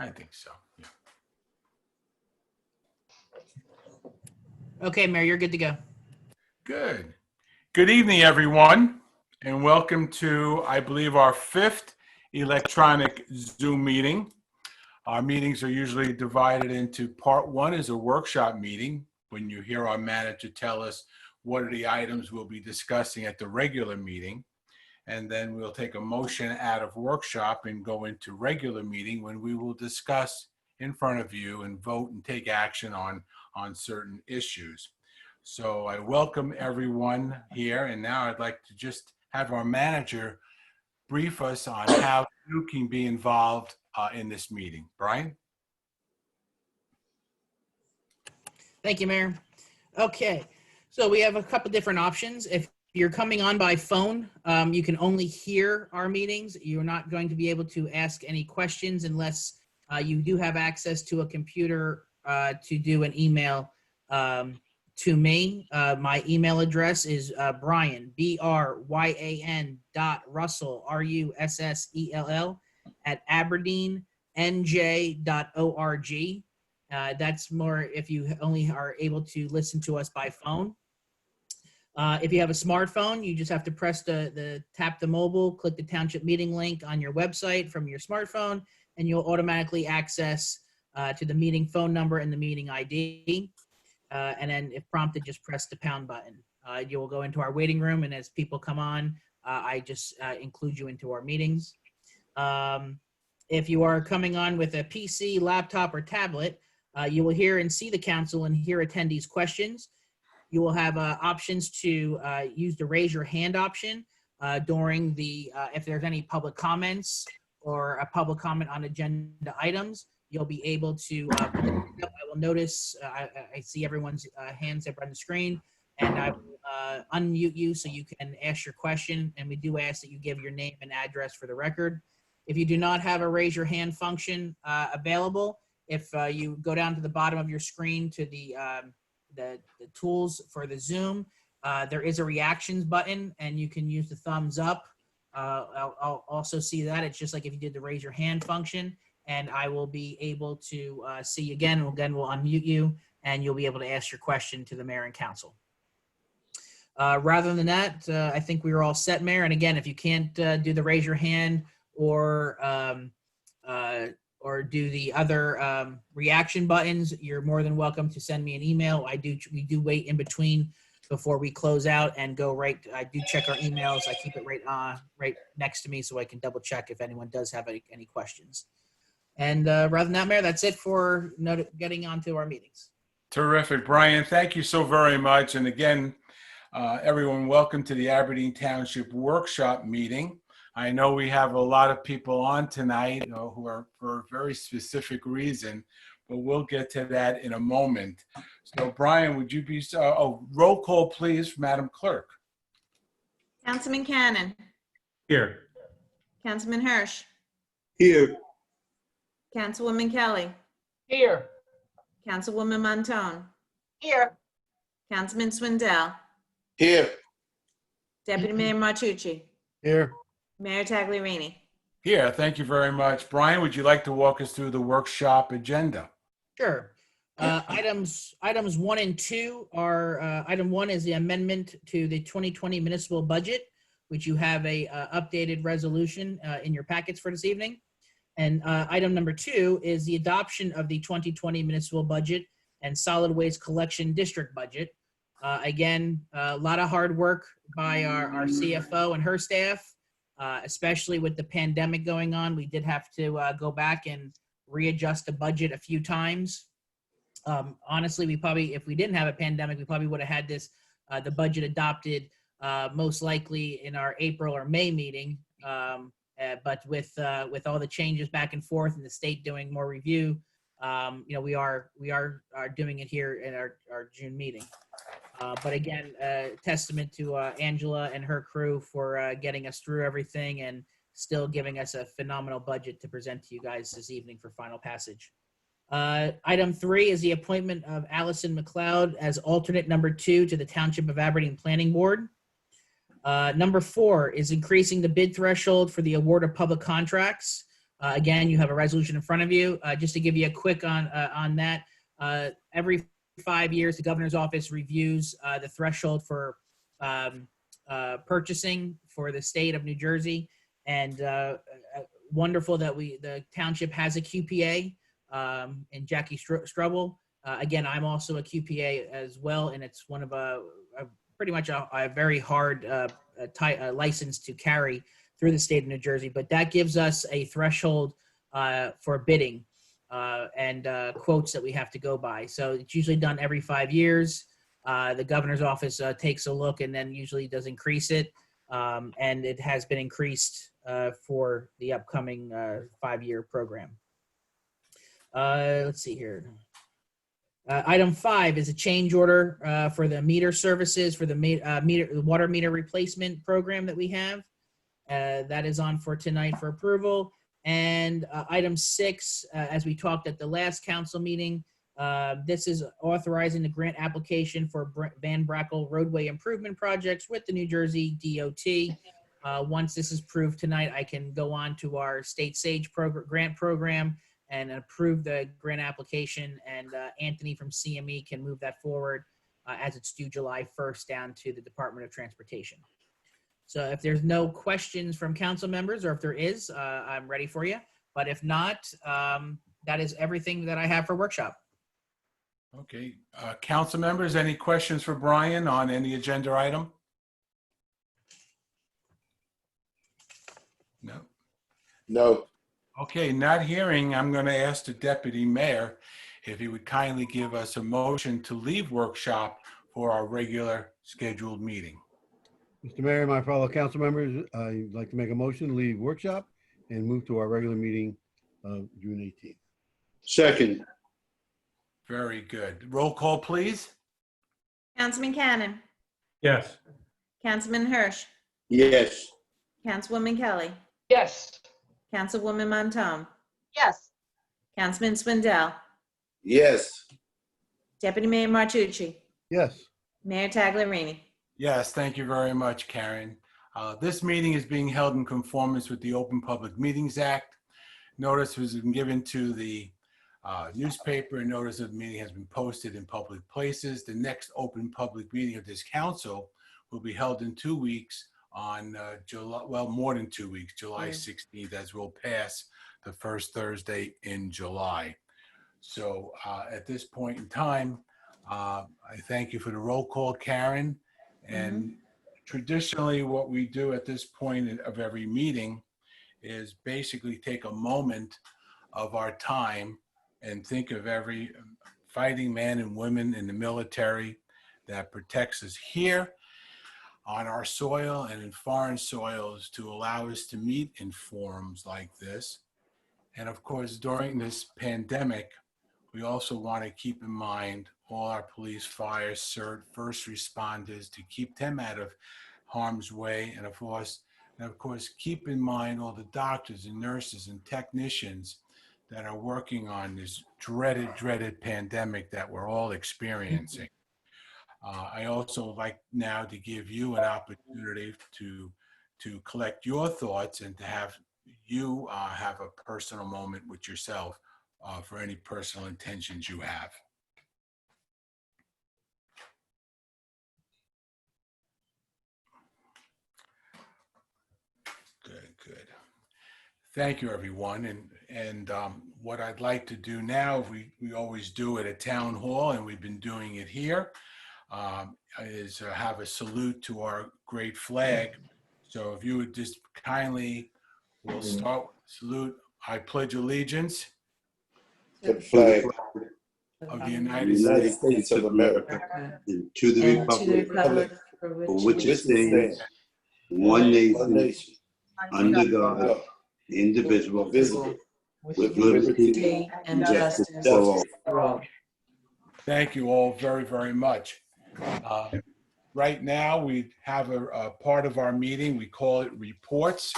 I think so, yeah. Okay, Mayor, you're good to go. Good. Good evening, everyone, and welcome to, I believe, our 5th electronic Zoom meeting. Our meetings are usually divided into part 1 is a workshop meeting, when you hear our manager tell us what are the items we'll be discussing at the regular meeting. And then we'll take a motion out of workshop and go into regular meeting when we will discuss in front of you and vote and take action on certain issues. So I welcome everyone here, and now I'd like to just have our manager brief us on how you can be involved in this meeting. Brian? Thank you, Mayor. Okay, so we have a couple different options. If you're coming on by phone, you can only hear our meetings. You're not going to be able to ask any questions unless you do have access to a computer to do an email to me. My email address is Brian, BRYAN.Russell, RUSSELL, @AberdeenNJ.org. That's more if you only are able to listen to us by phone. If you have a smartphone, you just have to press tap the mobile, click the township meeting link on your website from your smartphone, and you'll automatically access to the meeting phone number and the meeting ID. And then if prompted, just press the pound button. You will go into our waiting room, and as people come on, I just include you into our meetings. If you are coming on with a PC, laptop, or tablet, you will hear and see the council and hear attendees' questions. You will have options to use the raise your hand option during if there's any public comments or a public comment on agenda items. You'll be able to, I will notice, I see everyone's hands up on the screen, and I will unmute you so you can ask your question. And we do ask that you give your name and address for the record. If you do not have a raise your hand function available, if you go down to the bottom of your screen to the tools for the Zoom, there is a reactions button, and you can use the thumbs up. I'll also see that. It's just like if you did the raise your hand function, and I will be able to see you again. Again, we'll unmute you, and you'll be able to ask your question to the mayor and council. Rather than that, I think we are all set, Mayor. And again, if you can't do the raise your hand or do the other reaction buttons, you're more than welcome to send me an email. We do wait in between before we close out and go right. I do check our emails. I keep it right next to me so I can double check if anyone does have any questions. And rather than that, Mayor, that's it for getting onto our meetings. Terrific, Brian. Thank you so very much. And again, everyone, welcome to the Aberdeen Township Workshop meeting. I know we have a lot of people on tonight who are for a very specific reason, but we'll get to that in a moment. So, Brian, would you be roll call, please, Madam Clerk? Councilman Cannon. Here. Councilman Hirsch. Here. Councilwoman Kelly. Here. Councilwoman Montone. Here. Councilman Swindell. Here. Deputy Mayor Martucci. Here. Mayor Tagliarini. Here. Thank you very much. Brian, would you like to walk us through the workshop agenda? Sure. Items 1 and 2 are, item 1 is the amendment to the 2020 municipal budget, which you have a updated resolution in your packets for this evening. And item number 2 is the adoption of the 2020 municipal budget and solid waste collection district budget. Again, a lot of hard work by our CFO and her staff, especially with the pandemic going on. We did have to go back and readjust the budget a few times. Honestly, if we didn't have a pandemic, we probably would have had the budget adopted most likely in our April or May meeting. But with all the changes back and forth and the state doing more review, we are doing it here in our June meeting. But again, testament to Angela and her crew for getting us through everything and still giving us a phenomenal budget to present to you guys this evening for final passage. Item 3 is the appointment of Allison McLeod as alternate number 2 to the Township of Aberdeen Planning Board. Number 4 is increasing the bid threshold for the award of public contracts. Again, you have a resolution in front of you. Just to give you a quick on that, every 5 years, the governor's office reviews the threshold for purchasing for the state of New Jersey, and wonderful that the township has a QPA, and Jackie Strubble. Again, I'm also a QPA as well, and it's one of pretty much a very hard license to carry through the state of New Jersey. But that gives us a threshold for bidding and quotes that we have to go by. So it's usually done every 5 years. The governor's office takes a look and then usually does increase it. And it has been increased for the upcoming 5-year program. Let's see here. Item 5 is a change order for the meter services for the water meter replacement program that we have. That is on for tonight for approval. And item 6, as we talked at the last council meeting, this is authorizing the grant application for Van Brackle roadway improvement projects with the New Jersey DOT. Once this is approved tonight, I can go on to our State Sage grant program and approve the grant application, and Anthony from CME can move that forward as it's due July 1st down to the Department of Transportation. So if there's no questions from council members, or if there is, I'm ready for you. But if not, that is everything that I have for workshop. Okay, council members, any questions for Brian on any agenda item? No. No. Okay, not hearing, I'm going to ask the deputy mayor if he would kindly give us a motion to leave workshop for our regular scheduled meeting. Mr. Mayor, my fellow council members, I'd like to make a motion to leave workshop and move to our regular meeting of June 18th. Second. Very good. Roll call, please. Councilman Cannon. Yes. Councilman Hirsch. Yes. Councilwoman Kelly. Yes. Councilwoman Montone. Yes. Councilman Swindell. Yes. Deputy Mayor Martucci. Yes. Mayor Tagliarini. Yes, thank you very much, Karen. This meeting is being held in conformance with the Open Public Meetings Act. Notice has been given to the newspaper, and notice of the meeting has been posted in public places. The next open public meeting of this council will be held in 2 weeks on July, well, more than 2 weeks, July 16th, as we'll pass the first Thursday in July. So at this point in time, I thank you for the roll call, Karen. And traditionally what we do at this point of every meeting is basically take a moment of our time and think of every fighting man and woman in the military that protects us here on our soil and in foreign soils to allow us to meet in forums like this. And of course, during this pandemic, we also want to keep in mind all our police, fire, CERT, first responders, to keep them out of harm's way. And of course, keep in mind all the doctors and nurses and technicians that are working on this dreaded pandemic that we're all experiencing. I also like now to give you an opportunity to collect your thoughts and to have you have a personal moment with yourself for any personal intentions you have. Good. Thank you, everyone. And what I'd like to do now, we always do at a town hall, and we've been doing it here, is have a salute to our great flag. So if you would just kindly, we'll start with the salute. I pledge allegiance To the flag of the of United the United States States of America and to the republic for which it stands, one nation, under God, indivisible, with liberty and justice for all. Thank you all very, very much. Right now, we have a part of our meeting, we call it reports.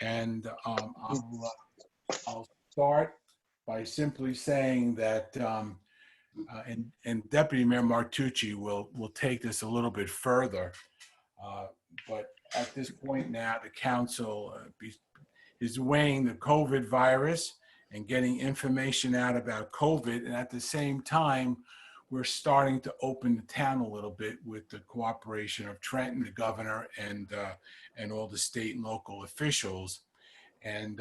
And I'll start by simply saying that, and Deputy Mayor Martucci will take this a little bit further. But at this point now, the council, is weighing the COVID virus and getting information out about COVID. And at the same time, we're starting to open the town a little bit with the cooperation of Trenton, the governor, and all the state and local officials. And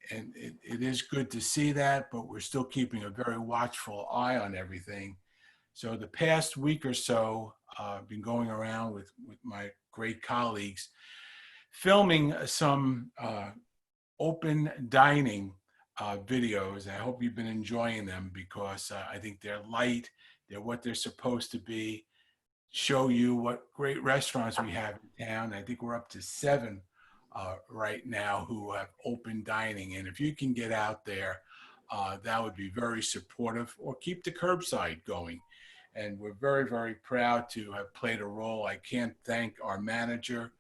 it is good to see that, but we're still keeping a very watchful eye on everything. So the past week or so, I've been going around with my great colleagues, filming some open dining videos. I hope you've been enjoying them because I think they're light, they're what they're supposed to be, show you what great restaurants we have in town. I think we're up to 7 right now who have open dining. And if you can get out there, that would be very supportive, or keep the curbside going. And we're very, very proud to have played a role. I can't thank our manager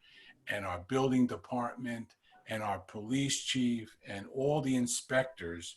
and our building department and our police chief and all the inspectors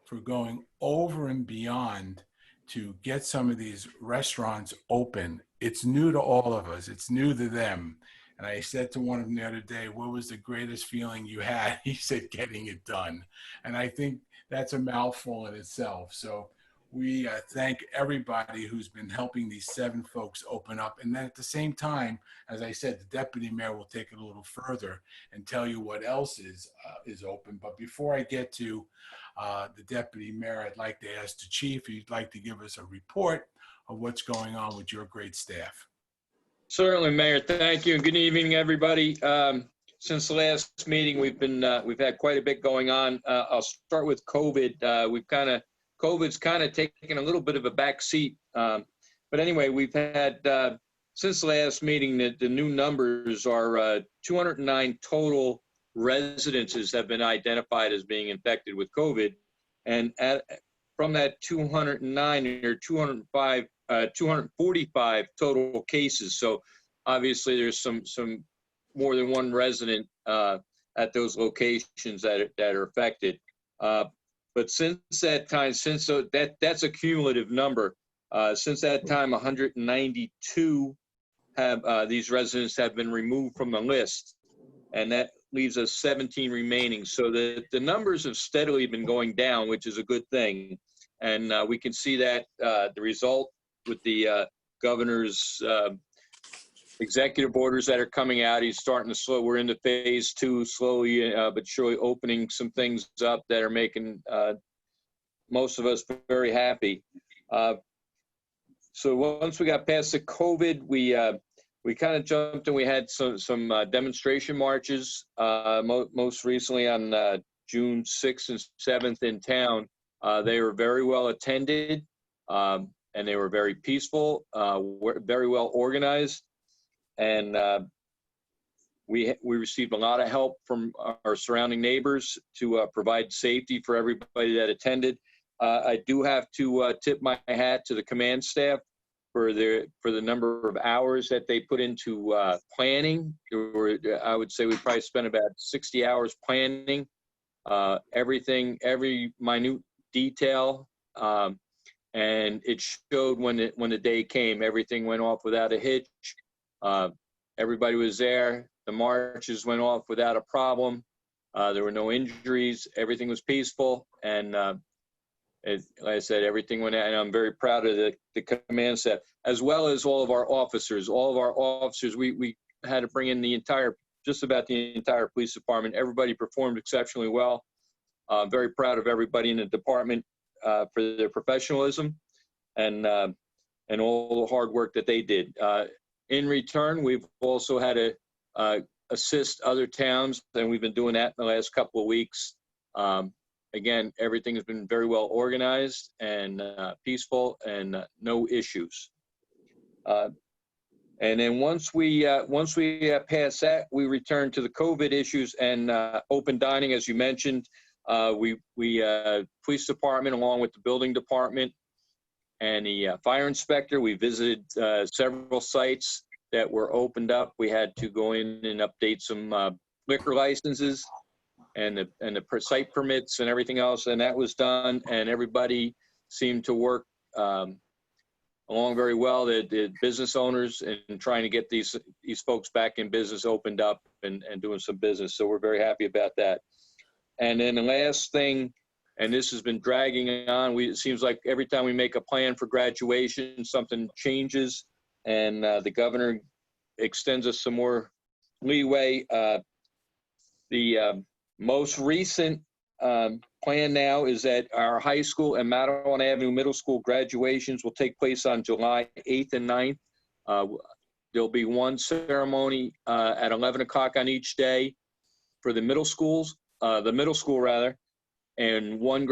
for going over and beyond to get some of these restaurants open. It's new to all of us. It's new to them. And I said to one of them the other day, what was the greatest feeling you had? He said, getting it done. And I think that's a mouthful in itself. So we thank everybody who's been helping these 7 folks open up. And then at the same time, as I said, the deputy mayor will take it a little further and tell you what else is open. But before I get to the deputy mayor, I'd like to ask the chief if you'd like to give us a report of what's going on with your great staff. Certainly, Mayor. Thank you. And good evening, everybody. Since the last meeting, we've had quite a bit going on. I'll start with COVID. COVID's kind of taken a little bit of a back seat. But anyway, we've had, since the last meeting, the new numbers are 209 total residences have been identified as being infected with COVID. And from that 209, there are 245 total cases. So obviously there's some more than one resident at those locations that are affected. But since that time, that's a cumulative number. Since that time, 192 these residents have been removed from the list, and that leaves us 17 remaining. So the numbers have steadily been going down, which is a good thing. And we can see that the result with the governor's executive orders that are coming out. He's starting to we're into phase 2, slowly but surely opening some things up that are making most of us very happy. So once we got past the COVID, we kind of jumped and we had some demonstration marches, most recently on June 6th and 7th in town. They were very well attended, and they were very peaceful, very well organized. And we received a lot of help from our surrounding neighbors to provide safety for everybody that attended. I do have to tip my hat to the command staff for the number of hours that they put into planning. I would say we probably spent about 60 hours planning everything, every minute detail, and it showed when the day came. Everything went off without a hitch. Everybody was there. The marches went off without a problem. There were no injuries. Everything was peaceful. And like I said, everything went out. And I'm very proud of the command staff, as well as all of our officers. All of our officers, we had to bring in just about the entire police department. Everybody performed exceptionally well. Very proud of everybody in the department for their professionalism and all the hard work that they did. In return, we've also had to assist other towns, and we've been doing that in the last couple of weeks. Again, everything has been very well organized and peaceful, and no issues. And then once we pass that, we return to the COVID issues and open dining, as you mentioned. We police department, along with the building department and the fire inspector, we visited several sites that were opened up. We had to go in and update some liquor licenses and the site permits and everything else, and that was done. And everybody seemed to work along very well. The business owners and trying to get these folks back in business, opened up and doing some business. So we're very happy about that. And then the last thing, and this has been dragging on, it seems like every time we make a plan for graduation, something changes, and the governor extends us some more leeway. The most recent plan now is that our high school and Mattawan Avenue Middle School graduations will take place on July 8th and 9th. There'll be one ceremony at 11 o'clock on each day for the middle schools, the middle school rather, and one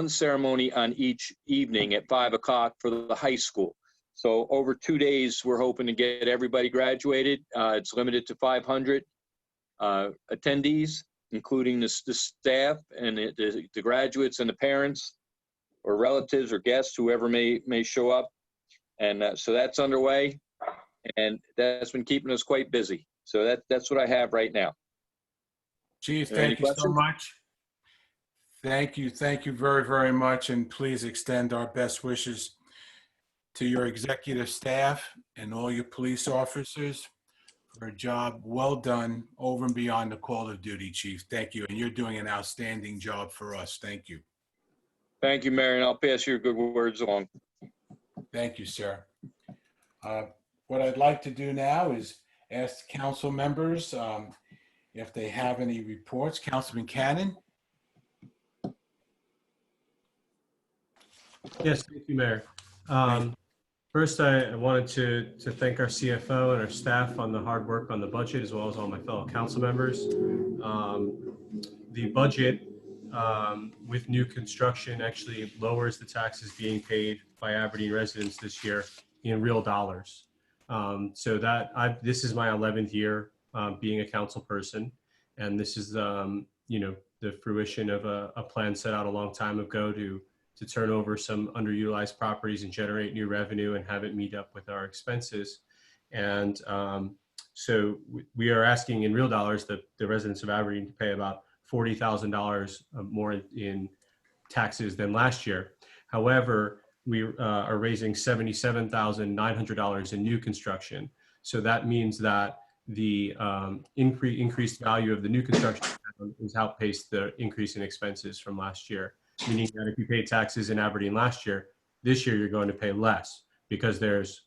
ceremony on each evening at 5 o'clock for the high school. So over 2 days, we're hoping to get everybody graduated. It's limited to 500 attendees, including the staff and the graduates and the parents or relatives or guests, whoever may show up. And so that's underway, and that's been keeping us quite busy. So that's what I have right now. Chief, Any thank you so questions? much. Thank you very, very much. And please extend our best wishes to your executive staff and all your police officers for a job well done over and beyond the call of duty, Chief. Thank you. And you're doing an outstanding job for us. Thank you. Thank you, Marion. I'll pass your good words along. Thank you, sir. What I'd like to do now is ask council members if they have any reports. Councilman Cannon? Yes, thank you, Mayor. First, I wanted to thank our CFO and our staff on the hard work on the budget, as well as all my fellow council members. The budget with new construction actually lowers the taxes being paid by Aberdeen residents this year in real dollars. So this is my 11th year being a council person, and this is the fruition of a plan set out a long time ago to turn over some underutilized properties and generate new revenue and have it meet up with our expenses. And so we are asking in real dollars the residents of Aberdeen to pay about $40,000 more in taxes than last year. However, we are raising $77,900 in new construction. So that means that the increased value of the new construction has outpaced the increase in expenses from last year. Meaning that if you paid taxes in Aberdeen last year, this year you're going to pay less because there's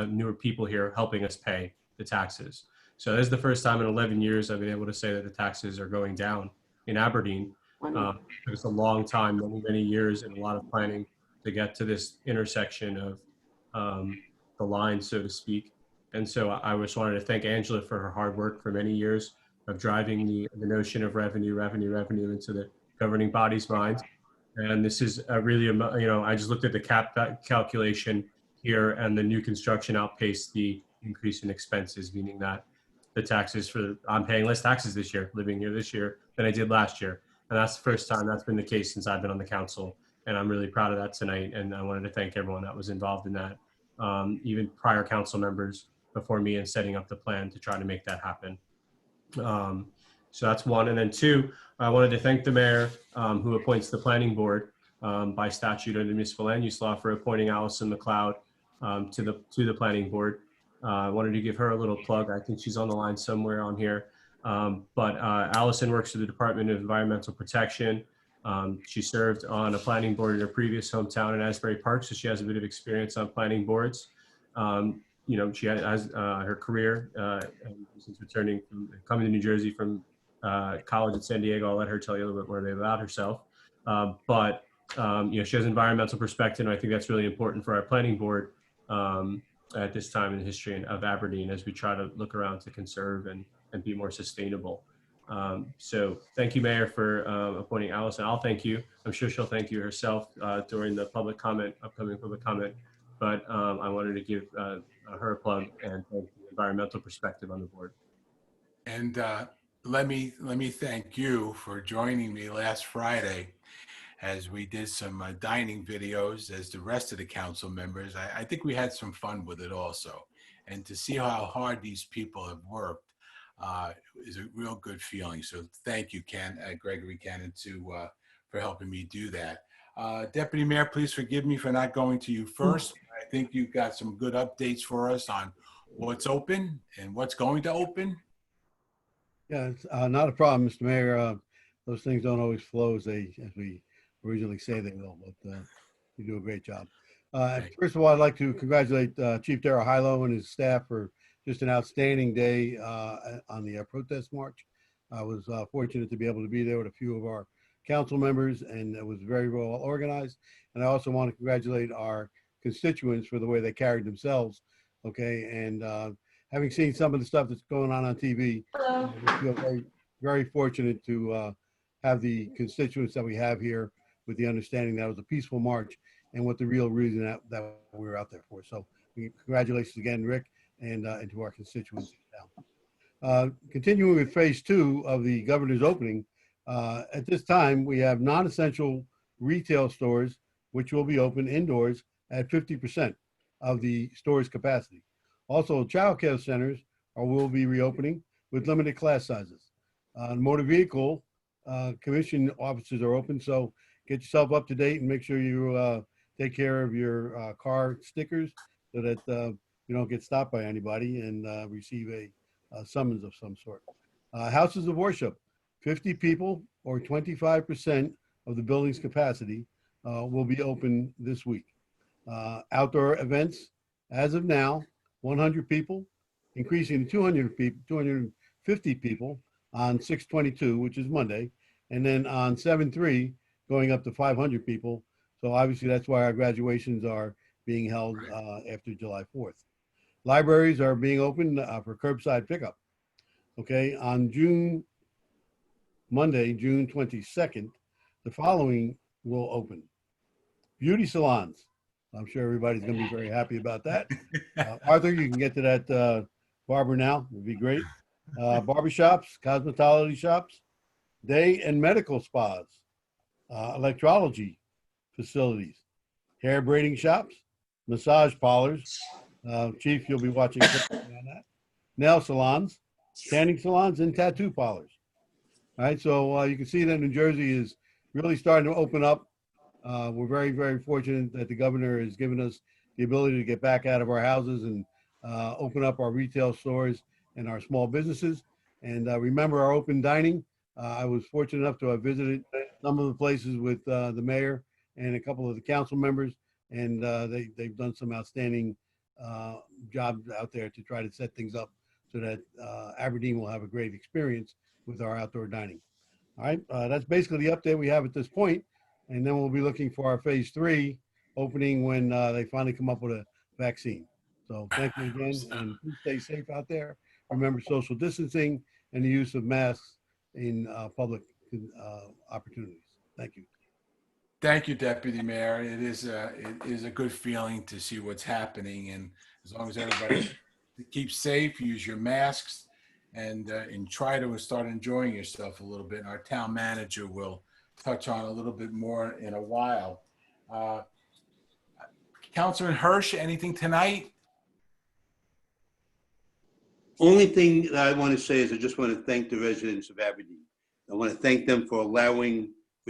newer people here helping us pay the taxes. So this is the first time in 11 years I've been able to say that the taxes are going down in Aberdeen. It's a long time, many years, and a lot of planning to get to this intersection of the line, so to speak. And so I just wanted to thank Angela for her hard work for many years of driving the notion of revenue into the governing body's mind. And this is really, I just looked at the calculation here, and the new construction outpaced the increase in expenses, meaning that the taxes I'm paying less taxes this year, living here this year, than I did last year. And that's the first time that's been the case since I've been on the council. And I'm really proud of that tonight. And I wanted to thank everyone that was involved in that, even prior council members before me, in setting up the plan to try to make that happen. So that's one. And then two, I wanted to thank the mayor who appoints the planning board by statute under the municipal land use law for appointing Allison McLeod to the planning board. I wanted to give her a little plug. I think she's on the line somewhere on here. But Allison works for the Department of Environmental Protection. She served on a planning board in her previous hometown in Asbury Park, so she has a bit of experience on planning boards. She has her career since coming to New Jersey from college in San Diego. I'll let her tell you a little bit more about herself. But she has an environmental perspective, and I think that's really important for our planning board at this time in the history of Aberdeen, as we try to look around to conserve and be more sustainable. So thank you, Mayor, for appointing Allison. I'll thank you. I'm sure she'll thank you herself during the upcoming public comment. But I wanted to give her a plug and thank the environmental perspective on the board. And let me thank you for joining me last Friday as we did some dining videos as the rest of the council members. I think we had some fun with it also. And to see how hard these people have worked is a real good feeling. So thank you, Gregory Cannon, for helping me do that. Deputy Mayor, please forgive me for not going to you first. I think you've got some good updates for us on what's open and what's going to open. Yeah, it's not a problem, Mr. Mayor. Those things don't always flow as we originally say they will, but you do a great job. Thank you. First of all, I'd like to congratulate Chief Darrell Hilo and his staff for just an outstanding day on the protest march. I was fortunate to be able to be there with a few of our council members, and it was very well organized. And I also want to congratulate our constituents for the way they carried themselves. Okay, and having seen some of the stuff that's going on TV, we feel very, very fortunate to have the constituents that we have here with the understanding that it was a peaceful march and what the real reason that we were out there for. So congratulations again, Rick, and to our constituents now. Continuing with phase 2 of the governor's opening, at this time, we have non-essential retail stores, which will be open indoors at 50% of the store's capacity. Also, child care centers will be reopening with limited class sizes. Motor vehicle commission offices are open, so get yourself up to date and make sure you take care of your car stickers so that you don't get stopped by anybody and receive a summons of some sort. Houses of worship, 50 people or 25% of the building's capacity will be open this week. Outdoor events, as of now, 100 people, increasing to 200 people, 250 people on 6/22, which is Monday, and then on 7/3, going up to 500 people. So obviously that's why our graduations are being held after July 4th. Libraries are being opened for curbside pickup. Okay, on Monday, June 22nd, the following will open. Beauty salons. I'm sure everybody's going to be very happy about that. Arthur, you can get to that barber now. It would be great. Barbershops, cosmetology shops, day and medical spas, electrology facilities, hair braiding shops, massage parlors. Chief, you'll be watching on that. Nail salons, tanning salons, and tattoo parlors. All right, so you can see that New Jersey is really starting to open up. We're very, very fortunate that the governor has given us the ability to get back out of our houses and open up our retail stores and our small businesses. And remember our open dining. I was fortunate enough to have visited some of the places with the mayor and a couple of the council members, and they've done some outstanding jobs out there to try to set things up so that Aberdeen will have a great experience with our outdoor dining. All right, that's basically the update we have at this point. And then we'll be looking for our phase 3 opening when they finally come up with a vaccine. So thank you again, and please stay safe out there. Remember social distancing and the use of masks in public opportunities. Thank you. Thank you, Deputy Mayor. It is a good feeling to see what's happening, and as long as everybody keeps safe, use your masks, and try to start enjoying yourself a little bit. And our town manager will touch on a little bit more in a while. Councilman Hirsch, anything tonight? Only thing that I want to say is I just want to thank the residents of Aberdeen. I want to thank them for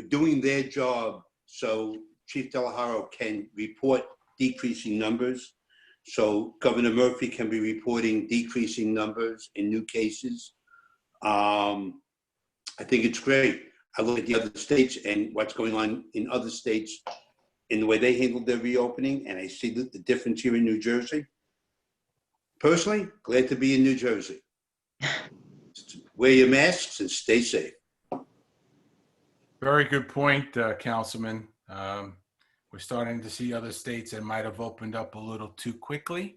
doing their job so Chief Delaharo can report decreasing numbers. So Governor Murphy can be reporting decreasing numbers in new cases. I think it's great. I look at the other states and what's going on in other states in the way they handled their reopening, and I see the difference here in New Jersey. Personally, glad to be in New Jersey. Wear your masks and stay safe. Very good point, Councilman. We're starting to see other states that might have opened up a little too quickly.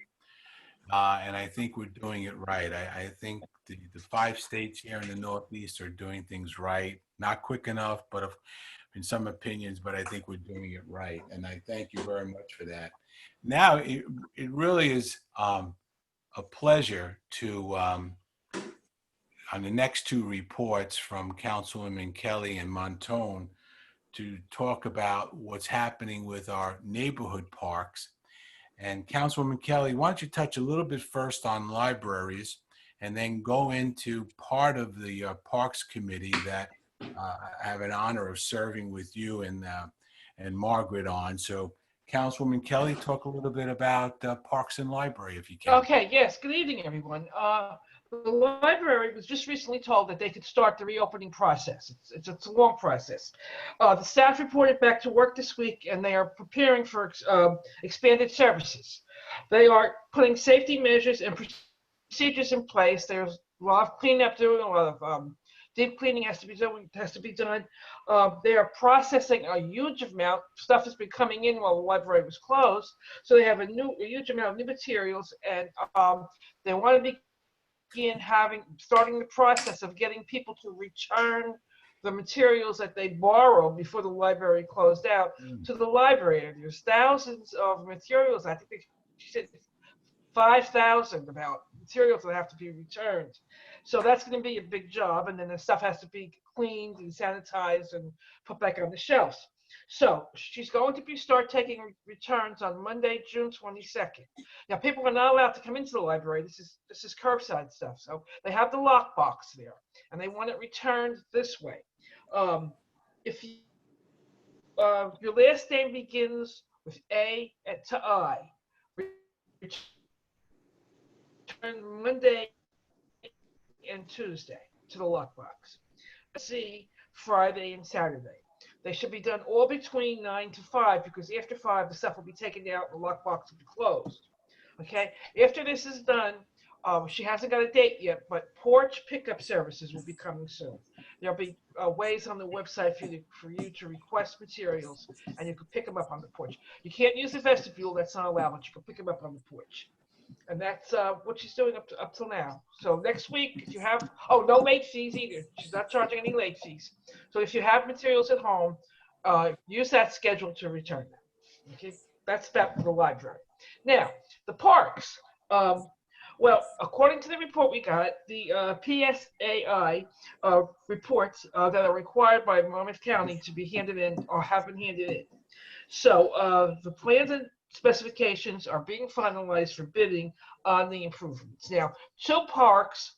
And I think we're doing it right. I think the 5 states here in the Northeast are doing things right. Not quick enough, but in some opinions, but I think we're doing it right. And I thank you very much for that. Now, it really is a pleasure to, on the next 2 reports from Councilwoman Kelly and Montone, to talk about what's happening with our neighborhood parks. And Councilwoman Kelly, why don't you touch a little bit first on libraries and then go into part of the Parks Committee that I have an honor of serving with you and Margaret on. So Councilwoman Kelly, talk a little bit about Parks and Library, if you can. Okay, yes, good evening, everyone. The library was just recently told that they could start the reopening process. It's a long process. The staff reported back to work this week, and they are preparing for expanded services. They are putting safety measures and procedures in place. There's a lot of cleanup doing, a lot of deep cleaning has to be done. They are processing a huge amount. Stuff has been coming in while the library was closed, so they have a huge amount of new materials, and they want to begin starting the process of getting people to return the materials that they borrowed before the library closed out to the library. There's thousands of materials. I think she said 5,000 about materials that have to be returned. So that's going to be a big job. And then the stuff has to be cleaned and sanitized and put back on the shelves. So she's going to start taking returns on Monday, June 22nd. Now, people are not allowed to come into the library. This is curbside stuff. So they have the lockbox there, and they want it returned this way. If you, your last name begins with A to I, return Monday and Tuesday to the lockbox. C, Friday and Saturday. They should be done all between 9 to 5, because after 5, the stuff will be taken out and the lockbox will be closed. Okay, after this is done, she hasn't got a date yet, but porch pickup services will be coming soon. There'll be ways on the website for you to request materials, and you can pick them up on the porch. You can't use the vestibule, that's not allowed, but you can pick them up on the porch. And that's what she's doing up till now. So next week, if you have, no late fees either. She's not charging any late fees. So if you have materials at home, use that schedule to return them. Okay, that's that for the library. Now, the parks. Well, according to the report we got, the PSAI reports that are required by Monmouth County to be handed in or have been handed in. So the plans and specifications are being finalized for bidding on the improvements. Now, 2 parks,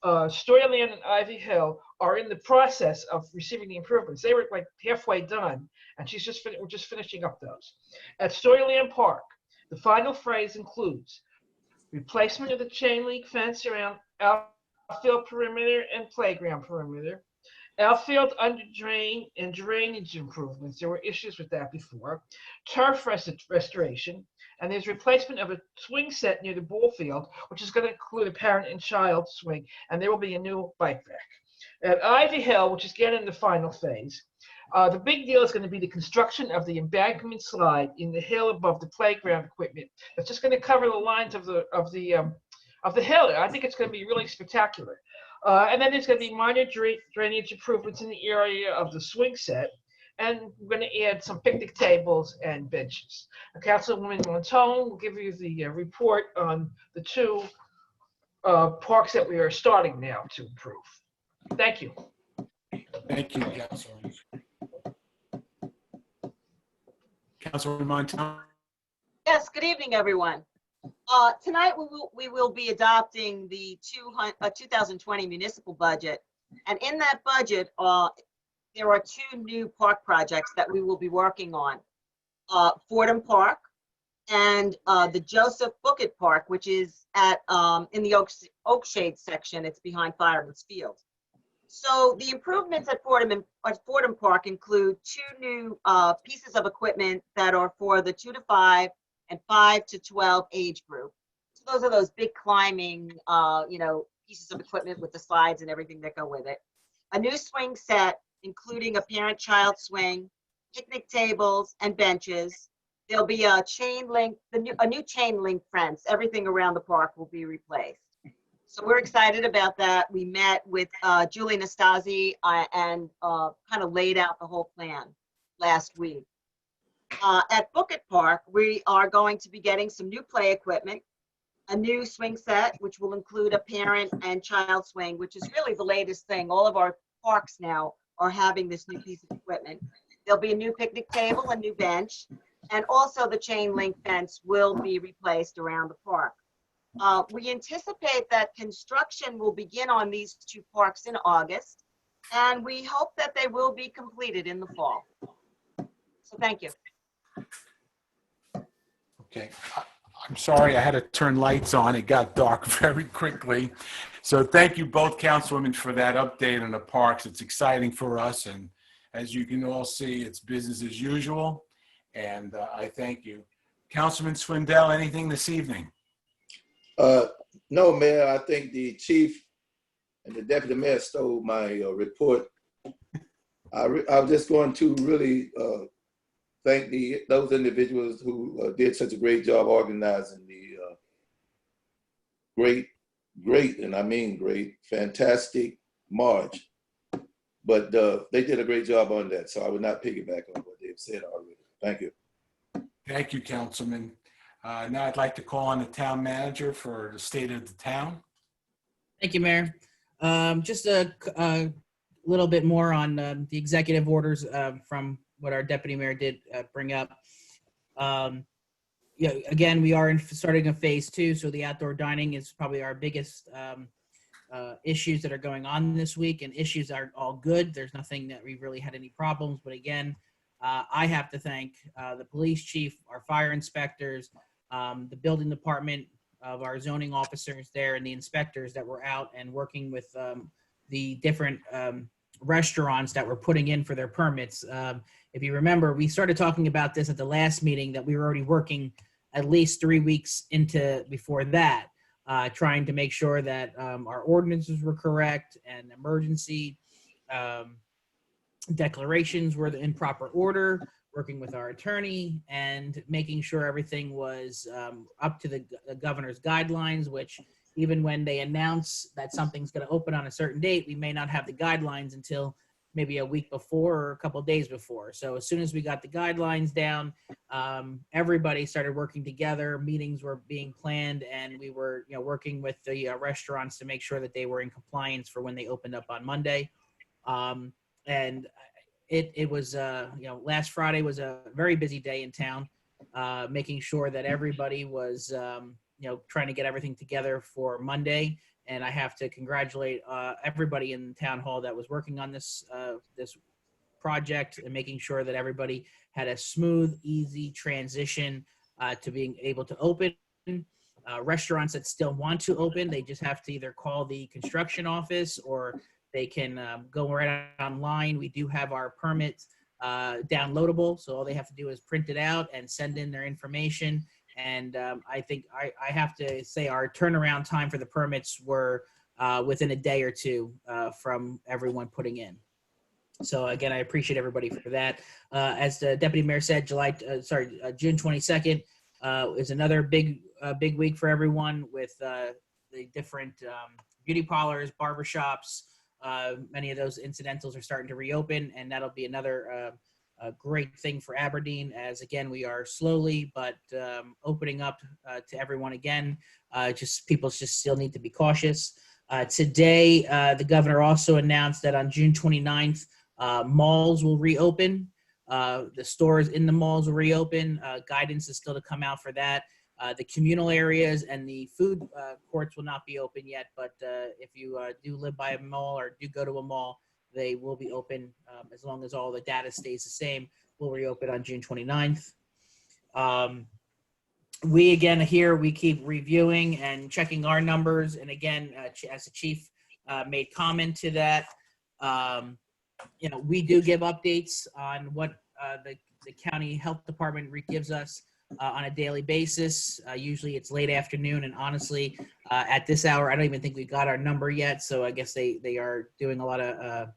Storyland and Ivy Hill, are in the process of receiving the improvements. They were like halfway done, and we're just finishing up those. At Storyland Park, the final phase includes replacement of the chain link fence around outfield perimeter and playground perimeter, outfield under drain and drainage improvements. There were issues with that before. Turf restoration, and there's replacement of a swing set near the ball field, which is going to include a parent and child swing, and there will be a new bike rack. At Ivy Hill, which is getting in the final phase, the big deal is going to be the construction of the embankment slide in the hill above the playground equipment. It's just going to cover the lines of the hill. I think it's going to be really spectacular. And then there's going to be minor drainage improvements in the area of the swing set, and we're going to add some picnic tables and benches. Councilwoman Montone will give you the report on the 2 parks that we are starting now to improve. Thank you. Thank you, Councilwoman. Councilwoman Montano. Yes, good evening, everyone. Tonight we will be adopting the 2020 municipal budget, and in that budget there are 2 new park projects that we will be working on. Fordham Park and the Joseph Bookett Park, which is at in the Oakshade section. It's behind Fireman's Field. So the improvements at Fordham Park include 2 new pieces of equipment that are for the 2 to 5 and 5 to 12 age group. So those are those big climbing, pieces of equipment with the slides and everything that go with it. A new swing set, including a parent-child swing, picnic tables and benches. There'll be a a new chain link fence. Everything around the park will be replaced. So we're excited about that. We met with Julie Nastasi and kind of laid out the whole plan last week. At Bookett Park, we are going to be getting some new play equipment, a new swing set, which will include a parent and child swing, which is really the latest thing. All of our parks now are having this new piece of equipment. There'll be a new picnic table, a new bench, and also the chain link fence will be replaced around the park. We anticipate that construction will begin on these 2 parks in August, and we hope that they will be completed in the fall. So thank you. Okay. I'm sorry, I had to turn lights on. It got dark very quickly. So thank you both councilwomen for that update on the parks. It's exciting for us. And as you can all see, it's business as usual. And I thank you. Councilman Swindell, anything this evening? No, Mayor, I think the chief and the deputy mayor stole my report. I was just going to really thank those individuals who did such a great job organizing the great, and I mean great, fantastic march. But they did a great job on that, so I would not piggyback on what they've said already. Thank you. Thank you, Councilman. Now I'd like to call on the town manager for the state of the town. Thank you, Mayor. Just a little bit more on the executive orders from what our deputy mayor did bring up. Yeah, again, we are starting a phase 2, so the outdoor dining is probably our biggest issues that are going on this week, and issues are all good. There's nothing that we really had any problems, but again, I have to thank the police chief, our fire inspectors, the building department of our zoning officers there, and the inspectors that were out and working with the different restaurants that were putting in for their permits. If you remember, we started talking about this at the last meeting, that we were already working at least 3 weeks into before that, trying to make sure that our ordinances were correct and emergency declarations were in proper order, working with our attorney and making sure everything was up to the governor's guidelines, which even when they announce that something's going to open on a certain date, we may not have the guidelines until maybe a week before or a couple of days before. So as soon as we got the guidelines down, everybody started working together. Meetings were being planned, and we were, working with the restaurants to make sure that they were in compliance for when they opened up on Monday. And it was, last Friday was a very busy day in town, making sure that everybody was, trying to get everything together for Monday. And I have to congratulate everybody in the town hall that was working on this this project and making sure that everybody had a smooth, easy transition to being able to open. Restaurants that still want to open, they just have to either call the construction office or they can go right online. We do have our permits downloadable, so all they have to do is print it out and send in their information. And I think I have to say our turnaround time for the permits were within a day or two from everyone putting in. So again, I appreciate everybody for that. As the deputy mayor said, June 22nd is another big week for everyone with the different beauty parlors, barbershops. Many of those incidentals are starting to reopen, and that'll be another a great thing for Aberdeen, as again we are slowly but opening up to everyone again. People just still need to be cautious. Today, the governor also announced that on June 29th, malls will reopen. The stores in the malls will reopen. Guidance is still to come out for that. The communal areas and the food courts will not be open yet, but if you do live by a mall or do go to a mall, they will be open as long as all the data stays the same. We'll reopen on June 29th. We again here, we keep reviewing and checking our numbers. And again, as the chief made comment to that, we do give updates on what the county health department gives us on a daily basis. Usually it's late afternoon, and honestly, at this hour, I don't even think we got our number yet. So I guess they are doing a lot of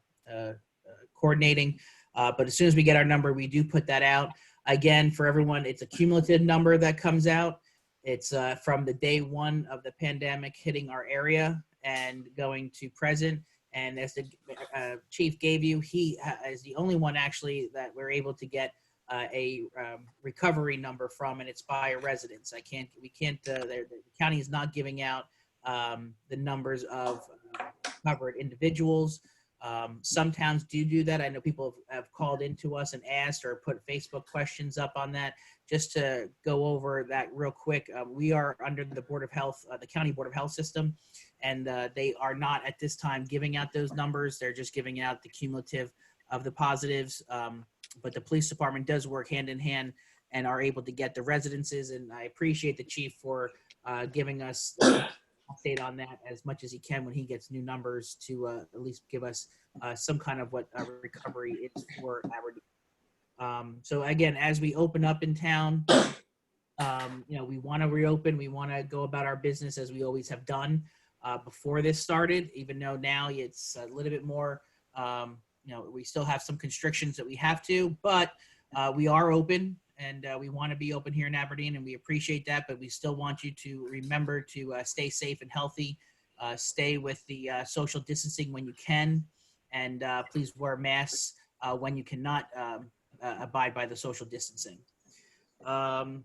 coordinating. But as soon as we get our number, we do put that out. Again, for everyone, it's a cumulative number that comes out. It's from the day one of the pandemic hitting our area and going to present. And as the chief gave you, he is the only one actually that we're able to get a recovery number from, and it's by a residence. The county is not giving out the numbers of covered individuals. Some towns do that. I know people have called into us and asked or put Facebook questions up on that. Just to go over that real quick, we are under the Board of Health, the County Board of Health system, and they are not at this time giving out those numbers. They're just giving out the cumulative of the positives. But the police department does work hand in hand and are able to get the residences. And I appreciate the chief for giving us update on that as much as he can when he gets new numbers to at least give us some kind of what recovery is for Aberdeen. So again, as we open up in town, we want to reopen. We want to go about our business as we always have done before this started, even though now it's a little bit more, we still have some constrictions that we have to, but we are open. And we want to be open here in Aberdeen, and we appreciate that. But we still want you to remember to stay safe and healthy, stay with the social distancing when you can, and please wear masks when you cannot abide by the social distancing. On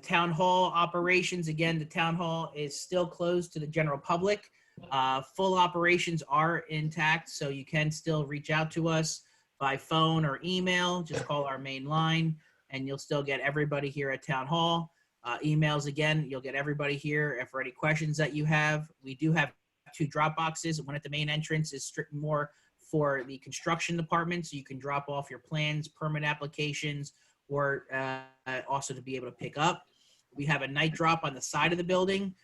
town hall operations, again, the town hall is still closed to the general public. Full operations are intact, so you can still reach out to us by phone or email. Just call our main line, and you'll still get everybody here at Town Hall. Emails, again, you'll get everybody here. If for any questions that you have, we do have 2 drop boxes. One at the main entrance is strict more for the construction department, so you can drop off your plans, permit applications, or also to be able to pick up. We have a night drop on the side of the building.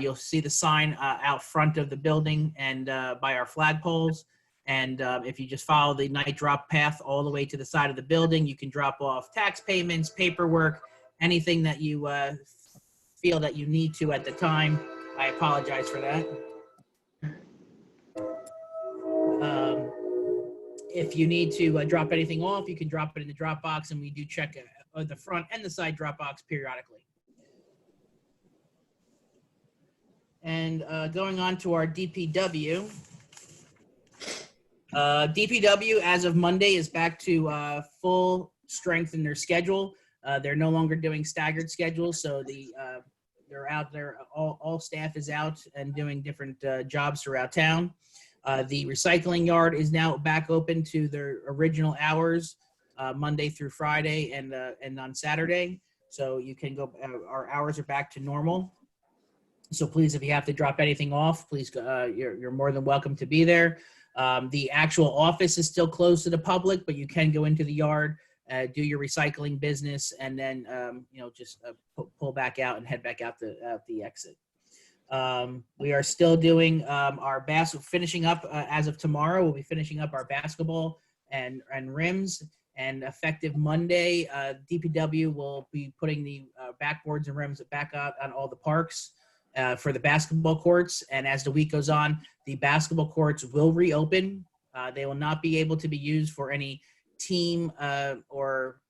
You'll see the sign out front of the building and by our flagpoles. And if you just follow the night drop path all the way to the side of the building, you can drop off tax payments, paperwork, anything that you feel that you need to at the time. I apologize for that. If you need to drop anything off, you can drop it in the drop box, and we do check the front and the side drop box periodically. And going on to our DPW. DPW, as of Monday, is back to full strength in their schedule. They're no longer doing staggered schedules, so they're out there. All staff is out and doing different jobs throughout town. The recycling yard is now back open to their original hours, Monday through Friday and on Saturday. So you can go. Our hours are back to normal. So please, if you have to drop anything off, please, you're more than welcome to be there. The actual office is still closed to the public, but you can go into the yard, do your recycling business, and then just pull back out and head back out the exit. We are still doing our finishing up as of tomorrow. We'll be finishing up our basketball and rims. And effective Monday, DPW will be putting the backboards and rims back out on all the parks. For the basketball courts, and as the week goes on, the basketball courts will reopen. They will not be able to be used for any team or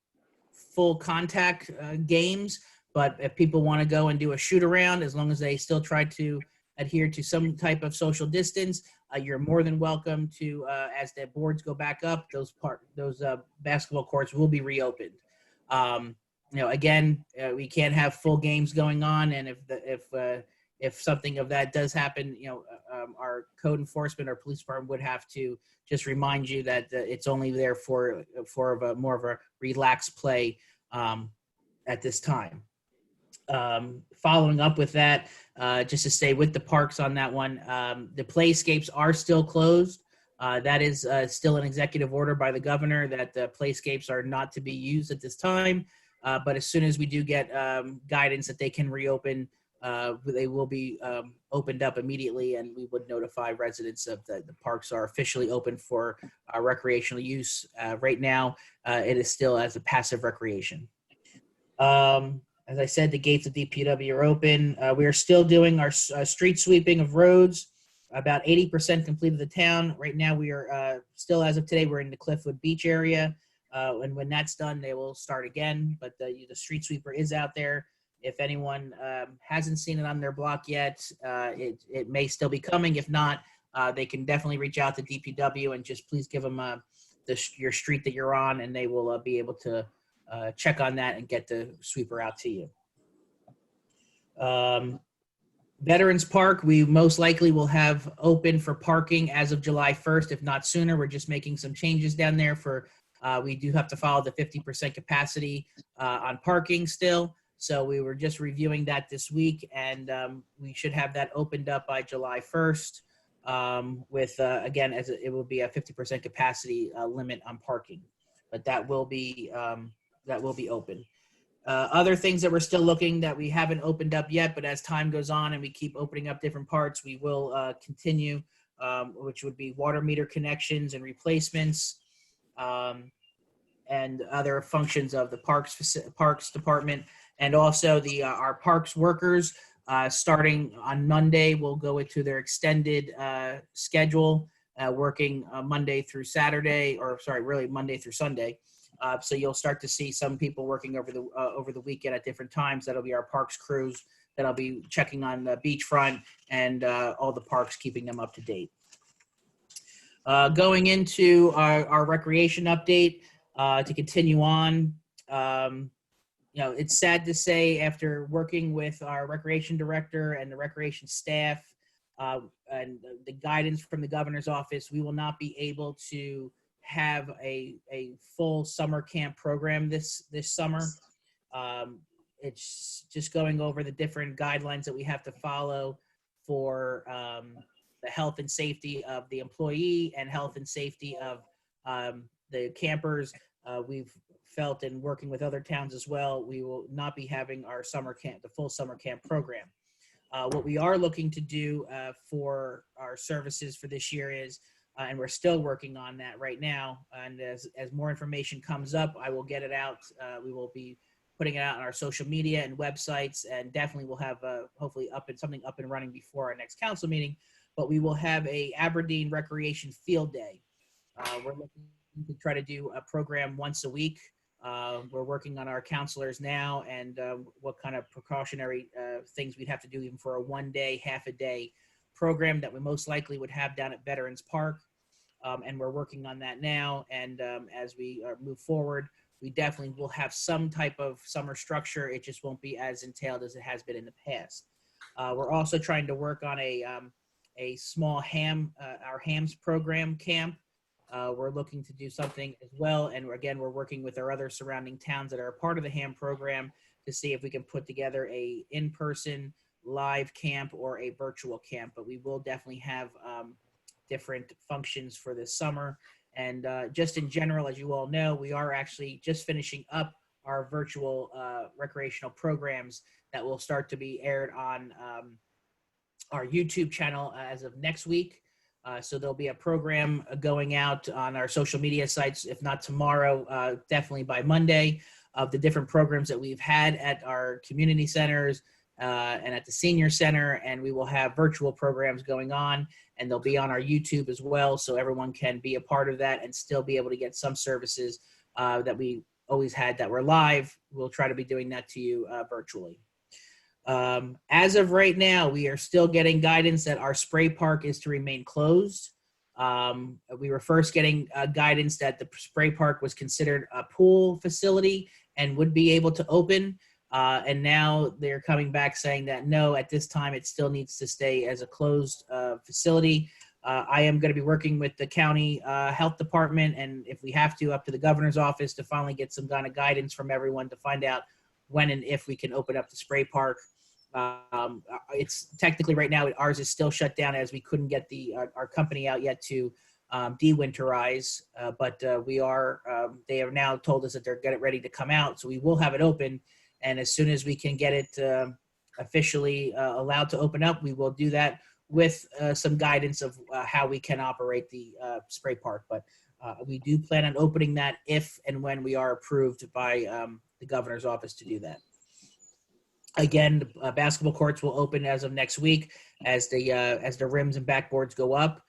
full contact games, but if people want to go and do a shoot around, as long as they still try to adhere to some type of social distance, you're more than welcome to, as the boards go back up, those basketball courts will be reopened. Again, we can't have full games going on, and if something of that does happen, our code enforcement or police department would have to just remind you that it's only there for more of a relaxed play at this time. Following up with that, just to stay with the parks on that one, the playscapes are still closed. That is still an executive order by the governor that the playscapes are not to be used at this time. But as soon as we do get guidance that they can reopen, they will be opened up immediately, and we would notify residents of the parks are officially open for recreational use. Right now, it is still as a passive recreation. As I said, the gates of DPW are open. We are still doing our street sweeping of roads. About 80% completed the town. Right now, we are still, as of today, we're in the Cliffwood Beach area. And when that's done, they will start again. But the street sweeper is out there. If anyone hasn't seen it on their block yet, it may still be coming. If not, they can definitely reach out to DPW and just please give them your street that you're on, and they will be able to check on that and get the sweeper out to you. Veterans Park, we most likely will have open for parking as of July 1st, if not sooner. We're just making some changes down there for, we do have to follow the 50% capacity on parking still. So we were just reviewing that this week, and we should have that opened up by July 1st with, again, it will be a 50% capacity limit on parking, but that will be open. Other things that we're still looking that we haven't opened up yet, but as time goes on and we keep opening up different parts, we will continue, which would be water meter connections and replacements, and other functions of the parks department, and also our parks workers. Starting on Monday, will go into their extended schedule, working Monday through Saturday, or sorry, really Monday through Sunday. So you'll start to see some people working over the weekend at different times. That'll be our parks crews that'll be checking on the beachfront and all the parks, keeping them up to date. Going into our recreation update, to continue on. It's sad to say, after working with our recreation director and the recreation staff and the guidance from the governor's office, we will not be able to have a full summer camp program this summer. It's just going over the different guidelines that we have to follow for the health and safety of the employee and health and safety of the campers. We've felt, in working with other towns as well, we will not be having our summer camp, the full summer camp program. What we are looking to do for our services for this year is, and we're still working on that right now, and as more information comes up, I will get it out. We will be putting it out on our social media and websites, and definitely we'll have hopefully something up and running before our next council meeting. But we will have a Aberdeen Recreation Field Day. We're looking to try to do a program once a week. We're working on our counselors now and what kind of precautionary things we'd have to do even for a one-day, half-a-day program that we most likely would have down at Veterans Park. And we're working on that now. And as we move forward, we definitely will have some type of summer structure. It just won't be as entailed as it has been in the past. We're also trying to work on a small our HAMS program camp. We're looking to do something as well. And again, we're working with our other surrounding towns that are a part of the HAM program to see if we can put together a in-person live camp or a virtual camp. But we will definitely have different functions for this summer. And just in general, as you all know, we are actually just finishing up our virtual recreational programs that will start to be aired on our YouTube channel as of next week. So there'll be a program going out on our social media sites, if not tomorrow, definitely by Monday, of the different programs that we've had at our community centers and at the senior center. And we will have virtual programs going on, and they'll be on our YouTube as well. So everyone can be a part of that and still be able to get some services that we always had that were live. We'll try to be doing that to you virtually. As of right now, we are still getting guidance that our spray park is to remain closed. We were first getting guidance that the spray park was considered a pool facility and would be able to open. And now they're coming back saying that no, at this time, it still needs to stay as a closed facility. I am going to be working with the county health department, and if we have to, up to the governor's office, to finally get some kind of guidance from everyone to find out when and if we can open up the spray park. It's technically right now, ours is still shut down as we couldn't get our company out yet to de-winterize, but they have now told us that they're getting ready to come out, so we will have it open. And as soon as we can get it officially allowed to open up, we will do that with some guidance of how we can operate the spray park. But we do plan on opening that if and when we are approved by the governor's office to do that. Again, basketball courts will open as of next week as the rims and backboards go up.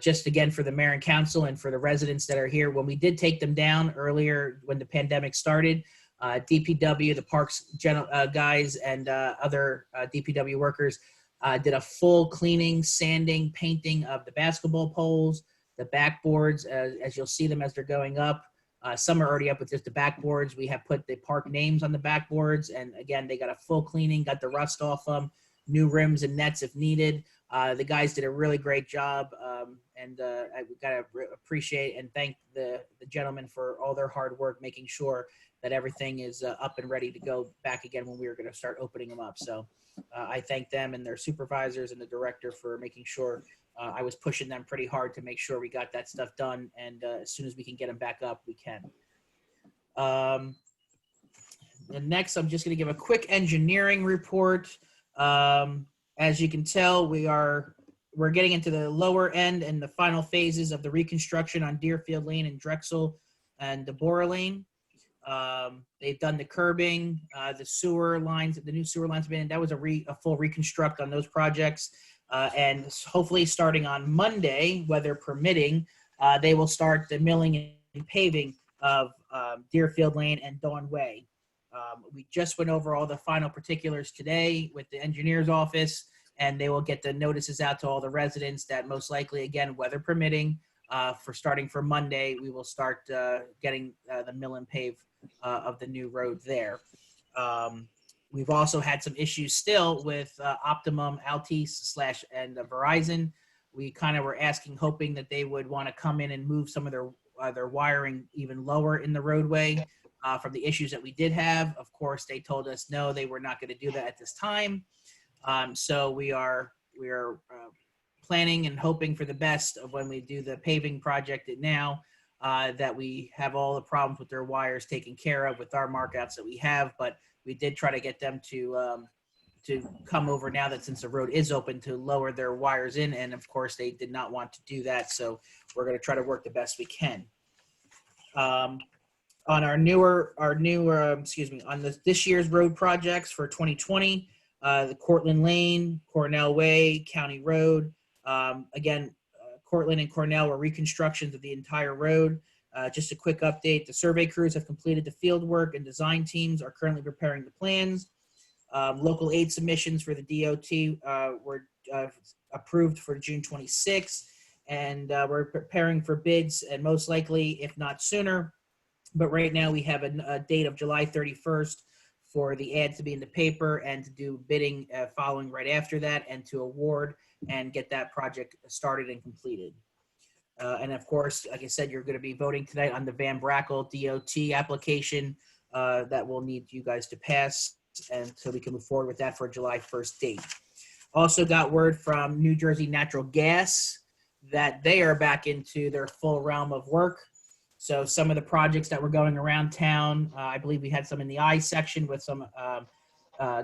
Just again, for the mayor and council and for the residents that are here, when we did take them down earlier when the pandemic started, DPW, the parks guys, and other DPW workers did a full cleaning, sanding, painting of the basketball poles, the backboards, as you'll see them as they're going up. Some are already up with just the backboards. We have put the park names on the backboards, and again, they got a full cleaning, got the rust off them, new rims and nets if needed. The guys did a really great job, and we got to appreciate and thank the gentlemen for all their hard work, making sure that everything is up and ready to go back again when we were going to start opening them up. So I thank them and their supervisors and the director for making sure. I was pushing them pretty hard to make sure we got that stuff done, and as soon as we can get them back up, we can. And next, I'm just going to give a quick engineering report. As you can tell, we're getting into the lower end and the final phases of the reconstruction on Deerfield Lane and Drexel and Deborah Lane. They've done the curbing, the sewer lines, the new sewer lines have been, that was a full reconstruct on those projects. And hopefully starting on Monday, weather permitting, they will start the milling and paving of Deerfield Lane and Dawn Way. We just went over all the final particulars today with the engineer's office, and they will get the notices out to all the residents that most likely, again, weather permitting, for starting for Monday, we will start getting the mill and pave of the new road there. We've also had some issues still with Optimum, Altice and Verizon. We kind of were hoping that they would want to come in and move some of their wiring even lower in the roadway from the issues that we did have. Of course, they told us no, they were not going to do that at this time. So we are planning and hoping for the best of when we do the paving project now, that we have all the problems with their wires taken care of with our markouts that we have. But we did try to get them to come over now that since the road is open to lower their wires in. And of course, they did not want to do that. So we're going to try to work the best we can. On on this year's road projects for 2020, the Cortland Lane, Cornell Way, County Road. Cortland and Cornell were reconstructions of the entire road. Just a quick update, the survey crews have completed the field work and design teams are currently preparing the plans. Local aid submissions for the DOT were approved for June 26th, and we're preparing for bids, and most likely, if not sooner, but right now we have a date of July 31st for the ad to be in the paper and to do bidding following right after that, and to award and get that project started and completed. And of course, like I said, you're going to be voting tonight on the Van Brackle DOT application that we'll need you guys to pass, and so we can move forward with that for a July 1st date. Also got word from New Jersey Natural Gas that they are back into their full realm of work. So some of the projects that were going around town, I believe we had some in the I section with some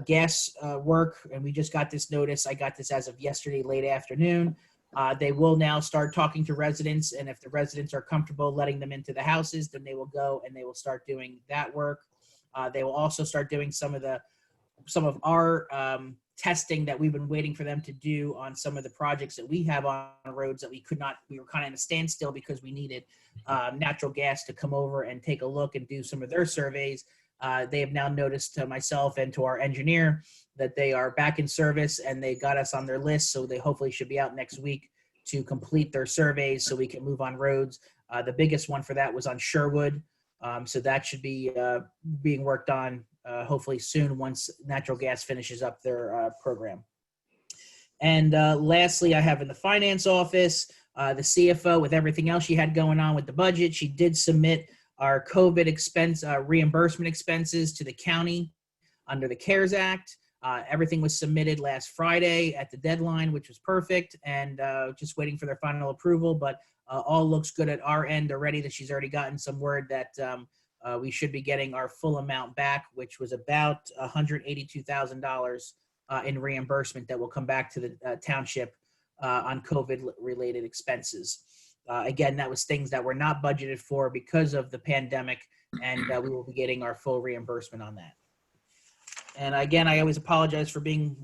gas work, and we just got this notice. I got this as of yesterday, late afternoon. They will now start talking to residents, and if the residents are comfortable letting them into the houses, then they will go and they will start doing that work. They will also start doing some of our testing that we've been waiting for them to do on some of the projects that we have on roads that we were kind of in a standstill because we needed natural gas to come over and take a look and do some of their surveys. They have now noticed to myself and to our engineer that they are back in service, and they got us on their list, so they hopefully should be out next week to complete their surveys so we can move on roads. The biggest one for that was on Sherwood, so that should be being worked on hopefully soon once natural gas finishes up their program. And lastly, I have in the finance office, the CFO, with everything else she had going on with the budget, she did submit our COVID expense reimbursement expenses to the county under the CARES Act. Everything was submitted last Friday at the deadline, which was perfect, and just waiting for their final approval. But all looks good at our end already, that she's already gotten some word that we should be getting our full amount back, which was about $182,000 in reimbursement that will come back to the township on COVID-related expenses. Again, that was things that were not budgeted for because of the pandemic, and we will be getting our full reimbursement on that. And again, I always apologize for being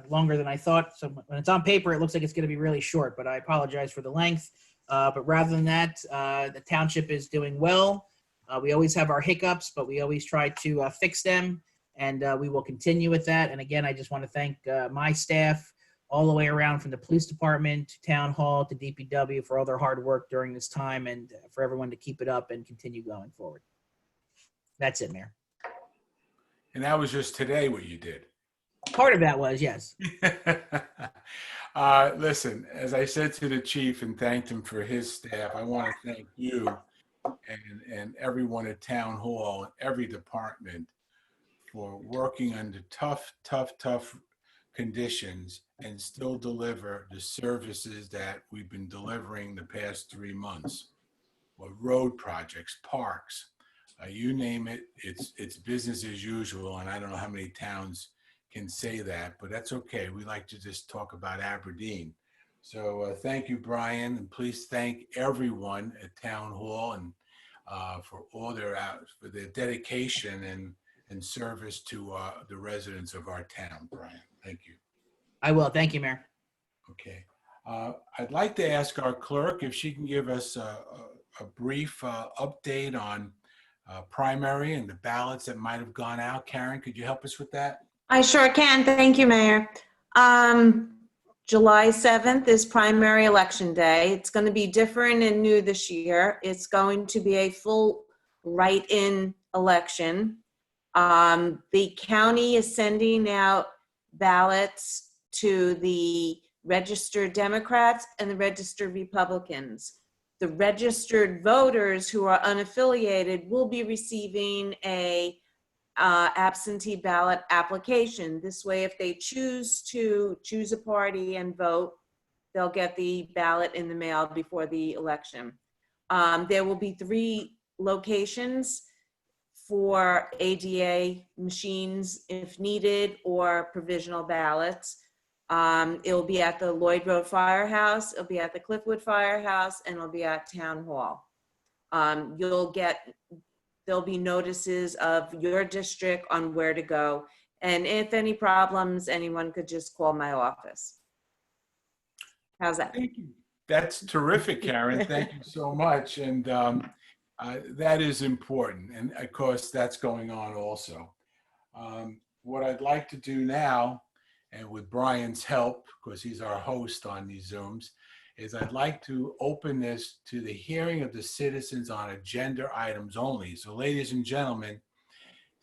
longer than I thought. So when it's on paper, it looks like it's going to be really short, but I apologize for the length. But rather than that, the township is doing well. We always have our hiccups, but we always try to fix them, and we will continue with that. And again, I just want to thank my staff all the way around, from the police department to town hall to DPW, for all their hard work during this time, and for everyone to keep it up and continue going forward. That's it, Mayor. And that was just today what you did. Part of that was, yes. Listen, as I said to the chief and thanked him for his staff, I want to thank you and everyone at Town Hall and every department for working under tough conditions and still deliver the services that we've been delivering the past 3 months. Well, road projects, parks, You name it, it's business as usual, and I don't know how many towns can say that, but that's okay. We like to just talk about Aberdeen. So thank you, Brian, and please thank everyone at Town Hall and for all for their dedication and service to the residents of our town. Brian, thank you. I will. Thank you, Mayor. Okay. I'd like to ask our clerk if she can give us a brief update on primary and the ballots that might have gone out. Karen, could you help us with that? I sure can. Thank you, Mayor. July 7th is primary election day. It's going to be different and new this year. It's going to be a full write-in election. The county is sending out ballots to the registered Democrats and the registered Republicans. The registered voters who are unaffiliated will be receiving a absentee ballot application. This way, if they choose a party and vote, they'll get the ballot in the mail before the election. There will be 3 locations for ADA machines if needed, or provisional ballots. It'll be at the Lloyd Road Firehouse, it'll be at the Cliffwood Firehouse, and it'll be at Town Hall. There'll be notices of your district on where to go. And if any problems, anyone could just call my office. How's that? Thank you. That's terrific, Karen. Thank you so much. And that is important. And of course, that's going on also. What I'd like to do now, and with Brian's help, because he's our host on these Zooms, is I'd like to open this to the hearing of the citizens on agenda items only. So ladies and gentlemen,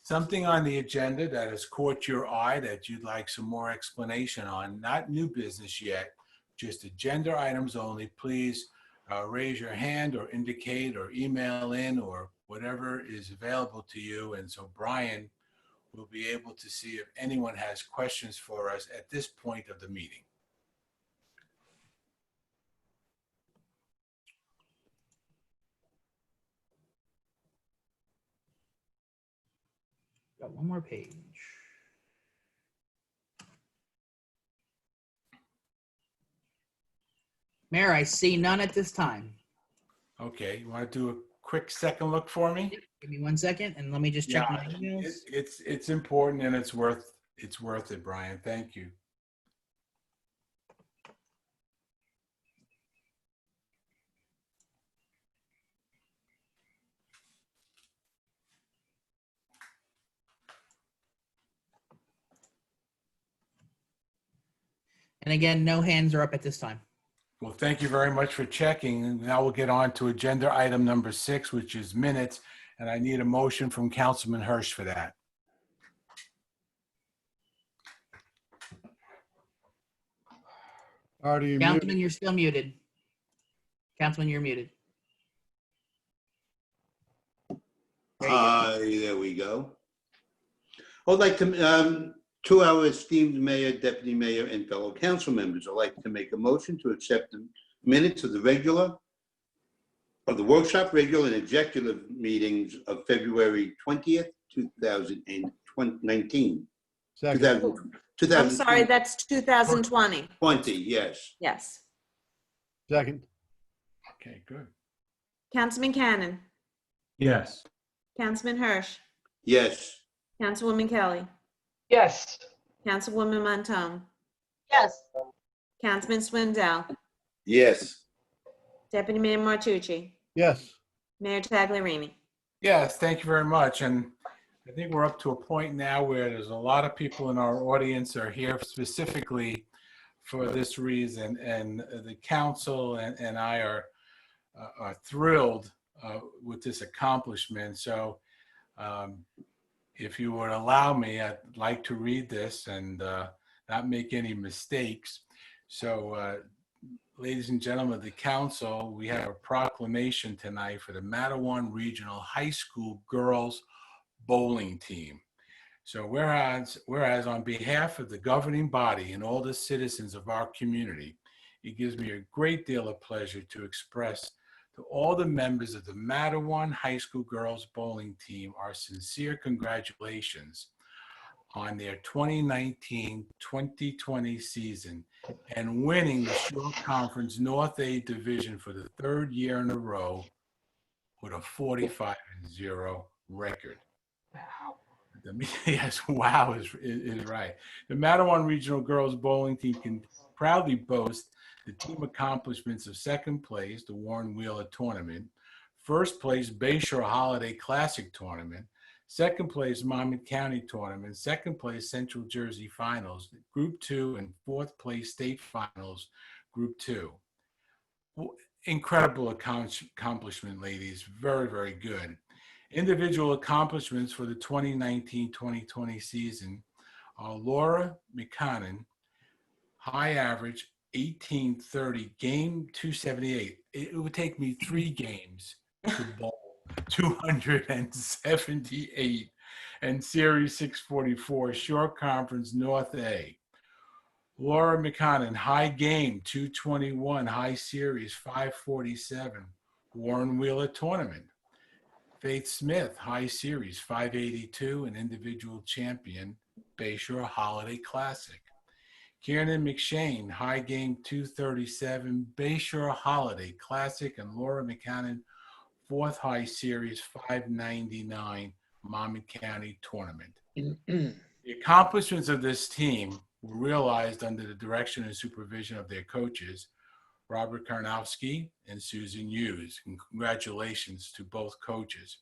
something on the agenda that has caught your eye that you'd like some more explanation on, not new business yet, just agenda items only, please raise your hand or indicate or email in or whatever is available to you. And so Brian will be able to see if anyone has questions for us at this point of the meeting. Got one more page. Mayor, I see none at this time. Okay, you want to do a quick second look for me? Give me 1 second and let me just check Yeah, my emails. it's important and it's worth it, Brian. Thank you. And again, no hands are up at this time. Well, thank you very much for checking. And now we'll get on to agenda item number 6, which is minutes. And I need a motion from Councilman Hirsch for that. Artie, you Councilman, you're still muted. Councilman, you're muted. There we go. I'd like to, to our esteemed mayor, deputy mayor, and fellow council members, I'd like to make a motion to accept the minutes of the workshop, regular, and executive meetings of February 20th, 2019. second. I'm sorry, that's 2020. 20, yes. Yes. Second. Okay, good. Councilman Cannon, Yes. Councilman Hirsch, Yes. Councilwoman Kelly, Yes. Councilwoman Montone, Yes. Councilman Swindell, Yes. Deputy Mayor Martucci, Yes. Mayor Tagliarini. Yes, thank you very much. And I think we're up to a point now where there's a lot of people in our audience are here specifically for this reason. And the council and I are thrilled with this accomplishment. So if you would allow me, I'd like to read this and not make any mistakes. So ladies and gentlemen of the council, we have a proclamation tonight for the Matawan Regional High School Girls Bowling Team. So whereas on behalf of the governing body and all the citizens of our community, it gives me a great deal of pleasure to express To all the members of the Mattawan High School girls bowling team, our sincere congratulations on their 2019-2020 season and winning the Shore Conference North A Division for the third year in a row with a 45-0 record. Wow. Yes, wow is right. The Mattawan Regional Girls Bowling Team can proudly boast the team accomplishments of second place, the Warren Wheeler Tournament, first place, Bayshore Holiday Classic Tournament, second place, Monmouth County Tournament, second place, Central Jersey Finals, Group 2, and fourth place, State Finals, Group 2. Incredible accomplishment, ladies. Very, very good. Individual accomplishments for the 2019-2020 season are Laura McConnon, high average, 1830, game 278. It would take me 3 games to bowl 278, and Series 644, Short Conference North A. Laura McConnon, high game 221, high series 547, Warren Wheeler Tournament. Faith Smith, high series 582, and individual champion, Bayshore Holiday Classic. Kiernan McShane, high game 237, Bayshore Holiday Classic, and Laura McConnon, fourth high series 599, Monmouth County Tournament. The accomplishments of this team were realized under the direction and supervision of their coaches, Robert Karnowski and Susan Hughes. And congratulations to both coaches.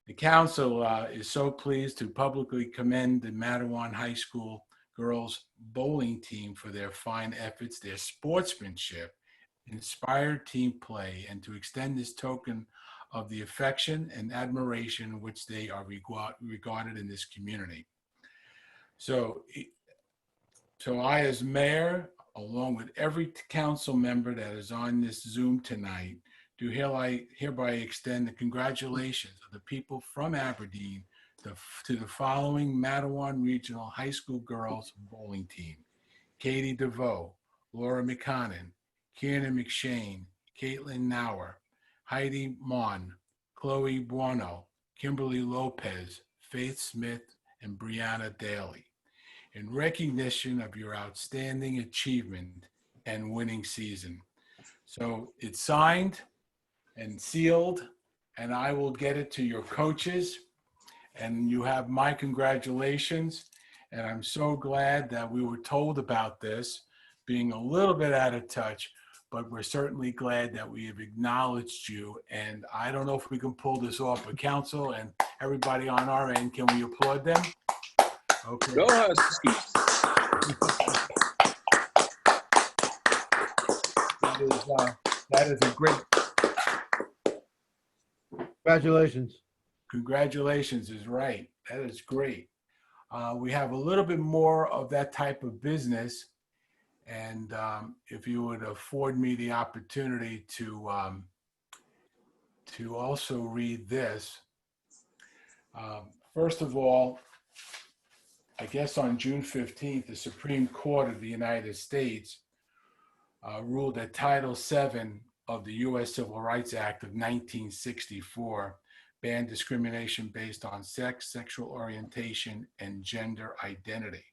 The council is so pleased to publicly commend the Mattawan High School girls bowling team for their fine efforts, their sportsmanship, inspired team play, and to extend this token of the affection and admiration which they are regarded in this community. So I, as mayor, along with every council member that is on this Zoom tonight, do hereby extend the congratulations of the people from Aberdeen to the following Mattawan Regional High School girls bowling team: Katie DeVoe, Laura McConnon, Kiernan McShane, Caitlin Nauer, Heidi Mon, Chloe Buono, Kimberly Lopez, Faith Smith, and Brianna Daly, in recognition of your outstanding achievement and winning season. So it's signed and sealed, and I will get it to your coaches, and you have my congratulations. And I'm so glad that we were told about this, being a little bit out of touch, but we're certainly glad that we have acknowledged you. And I don't know if we can pull this off, but council and everybody on our end, can we applaud them? Okay. Go Huskies. That is a great. Congratulations. Congratulations is right. That is great. We have a little bit more of that type of business. And if you would afford me the opportunity to also read this. First of all, I guess on June 15th, the Supreme Court of the United States ruled that Title VII of the U.S. Civil Rights Act of 1964 banned discrimination based on sex, sexual orientation, and gender identity.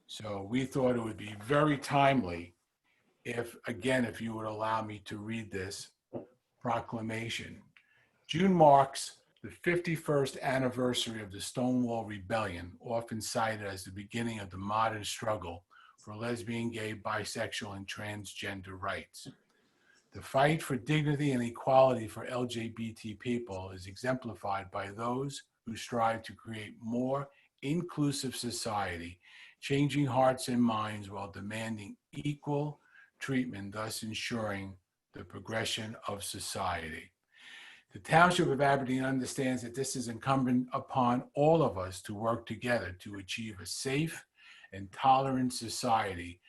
So we thought it would be very timely if you would allow me to read this proclamation. June marks the 51st anniversary of the Stonewall Rebellion, often cited as the beginning of the modern struggle for lesbian, gay, bisexual, and transgender rights. The fight for dignity and equality for LGBT people is exemplified by those who strive to create more inclusive society, changing hearts and minds while demanding equal treatment, thus ensuring the progression of society. The Township of Aberdeen understands that this is incumbent upon all of us to work together to achieve a safe and tolerant society,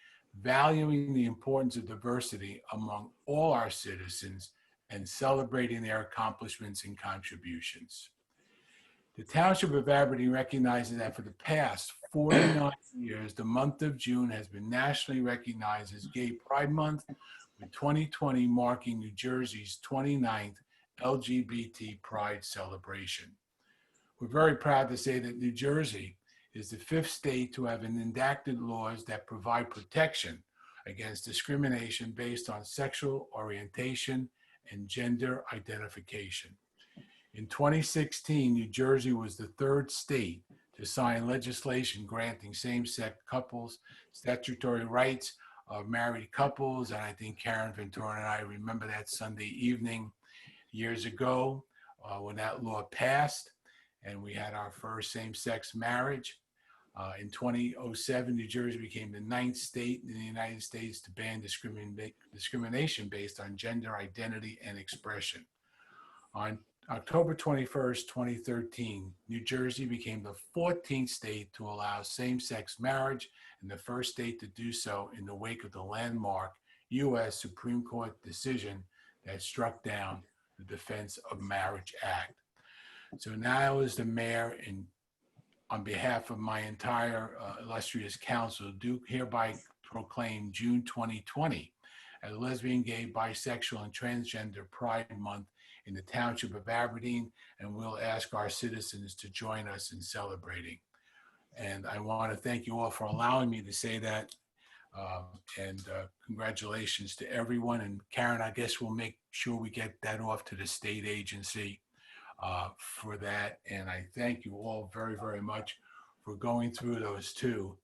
valuing the importance of diversity among all our citizens and celebrating their accomplishments and contributions. The Township of Aberdeen recognizes that for the past 49 years, the month of June has been nationally recognized as Gay Pride Month, with 2020 marking New Jersey's 29th LGBT Pride celebration. We're very proud to say that New Jersey is the 5th state to have enacted laws that provide protection against discrimination based on sexual orientation and gender identification. In 2016, New Jersey was the 3rd state to sign legislation granting same-sex couples statutory rights of married couples. And I think Karen Ventura and I remember that Sunday evening years ago when that law passed and we had our first same-sex marriage. In 2007, New Jersey became the 9th state in the United States to ban discrimination based on gender identity and expression. On October 21st, 2013, New Jersey became the 14th state to allow same-sex marriage and the first state to do so in the wake of the landmark U.S. Supreme Court decision that struck down the Defense of Marriage Act. So now as the mayor, and on behalf of my entire illustrious council, do hereby proclaim June 2020 as Lesbian, Gay, Bisexual, and Transgender Pride Month in the Township of Aberdeen, and we'll ask our citizens to join us in celebrating. And I want to thank you all for allowing me to say that, and congratulations to everyone. And Karen, I guess we'll make sure we get that off to the state agency for that. And I thank you all very, very much for going through those 2